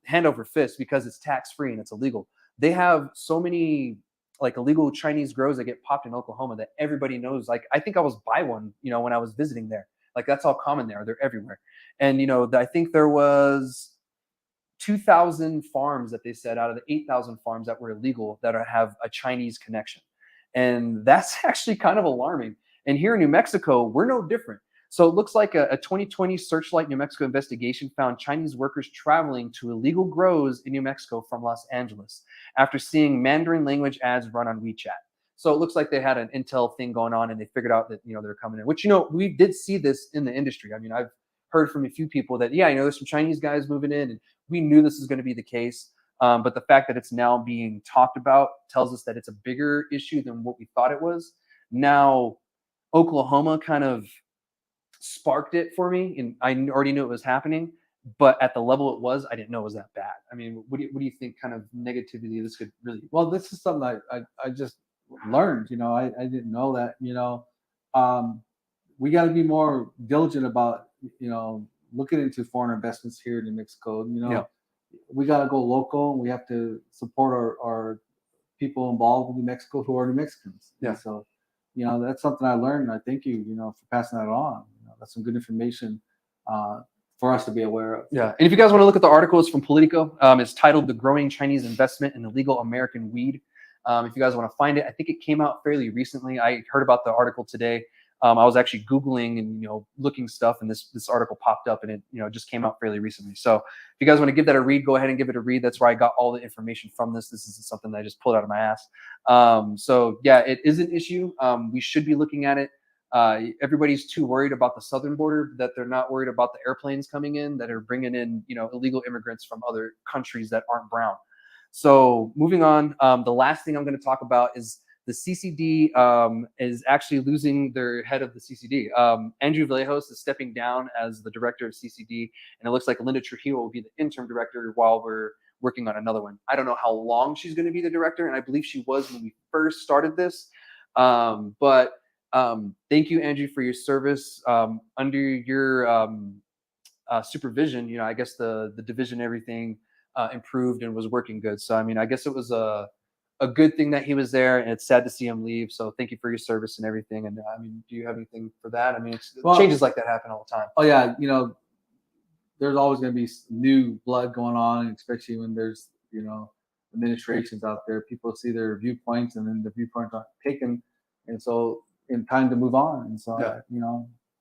hand over fist because it's tax-free and it's illegal. They have so many like illegal Chinese grows that get popped in Oklahoma that everybody knows. Like, I think I was by one, when I was visiting there. Like, that's how common they are. They're everywhere. And, I think there was 2,000 farms that they said out of the 8,000 farms that were illegal that have a Chinese connection. And that's actually kind of alarming. And here in New Mexico, we're no different. So it looks like a 2020 Searchlight New Mexico investigation found Chinese workers traveling to illegal grows in New Mexico from Los Angeles after seeing Mandarin language ads run on WeChat. So it looks like they had an intel thing going on and they figured out that, they're coming in, which, we did see this in the industry. I mean, I've heard from a few people that, there's some Chinese guys moving in and we knew this was going to be the case. But the fact that it's now being talked about tells us that it's a bigger issue than what we thought it was. Now, Oklahoma kind of sparked it for me, and I already knew it was happening, but at the level it was, I didn't know it was that bad. I mean, what do you think kind of negativity this could really? Well, this is something I just learned. I didn't know that. We got to be more diligent about looking into foreign investments here in New Mexico. We got to go local. We have to support our people involved in New Mexico who are New Mexicans. Yeah. And so, that's something I learned. And I thank you, for passing that on. That's some good information for us to be aware of. Yeah. And if you guys want to look at the article, it's from Politico. It's titled "The Growing Chinese Investment in Illegal American Weed." If you guys want to find it, I think it came out fairly recently. I heard about the article today. I was actually Googling and, looking stuff, and this article popped up, and it, just came out fairly recently. So if you guys want to give that a read, go ahead and give it a read. That's where I got all the information from this. This isn't something that I just pulled out of my ass. So yeah, it is an issue. We should be looking at it. Everybody's too worried about the southern border that they're not worried about the airplanes coming in that are bringing in, illegal immigrants from other countries that aren't brown. So moving on, the last thing I'm going to talk about is the CCD is actually losing their head of the CCD. Andrew Vallejos is stepping down as the director of CCD, and it looks like Linda Trujillo will be the interim director while we're working on another one. I don't know how long she's going to be the director, and I believe she was when we first started this. But thank you, Andrew, for your service. Under your supervision, I guess the division, everything improved and was working good. So, I mean, I guess it was a good thing that he was there, and it's sad to see him leave. So thank you for your service and everything. And I mean, do you have anything for that? I mean, changes like that happen all the time. Oh yeah. There's always going to be new blood going on, especially when there's, administrations out there. People see their viewpoints and then the viewpoints aren't taken. And so in time to move on. And so,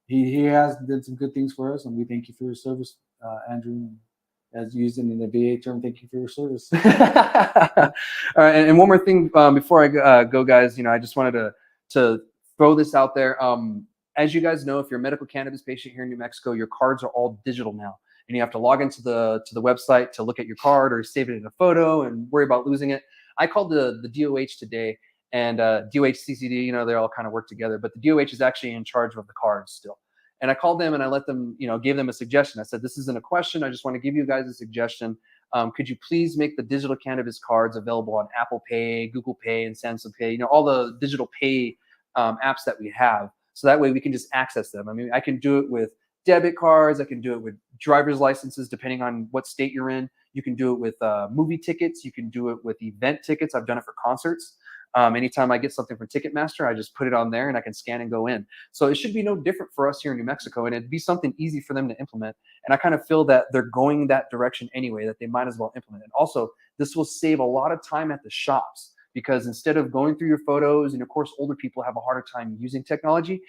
he has did some good things for us, and we thank you for your service Andrew, as using in the VA term. Thank you for your service. All right, and one more thing before I go, guys. I just wanted to throw this out there. As you guys know, if you're a medical cannabis patient here in New Mexico, your cards are all digital now, and you have to log into the website to look at your card or save it in a photo and worry about losing it. I called the DOH today, and DOH CCD, they all kind of work together, but the DOH is actually in charge of the cards still. And I called them and I let them, gave them a suggestion. I said, this isn't a question. I just want to give you guys a suggestion. Could you please make the digital cannabis cards available on Apple Pay, Google Pay, and Samsung Pay, all the digital pay apps that we have. So that way we can just access them. I mean, I can do it with debit cards. I can do it with driver's licenses, depending on what state you're in. You can do it with movie tickets. You can do it with event tickets. I've done it for concerts. Anytime I get something from Ticketmaster, I just put it on there and I can scan and go in. So it should be no different for us here in New Mexico, and it'd be something easy for them to implement. And I kind of feel that they're going that direction anyway, that they might as well implement it. Also, this will save a lot of time at the shops, because instead of going through your photos, and of course, older people have a harder time using technology,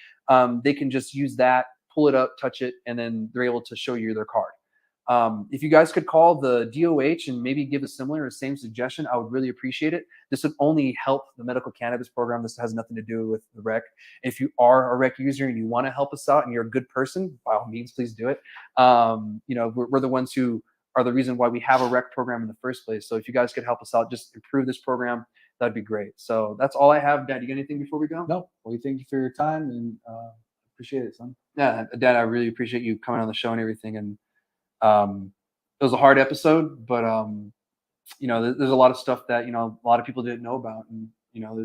they can just use that, pull it up, touch it, and then they're able to show you their card. If you guys could call the DOH and maybe give a similar or same suggestion, I would really appreciate it. This would only help the medical cannabis program. This has nothing to do with the rec. If you are a rec user and you want to help us out and you're a good person, by all means, please do it. We're the ones who are the reason why we have a rec program in the first place. So if you guys could help us out, just improve this program, that'd be great. So that's all I have. Dad, you got anything before we go? No. Well, thank you for your time, and appreciate it, son. Yeah, Dad, I really appreciate you coming on the show and everything. And it was a hard episode, but there's a lot of stuff that a lot of people didn't know about, and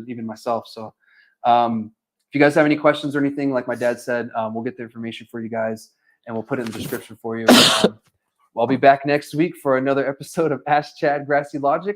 even myself. So if you guys have any questions or anything, like my dad said, we'll get the information for you guys and we'll put it in the description for you. I'll be back next week for another episode of Ask Chad Grassy Logic.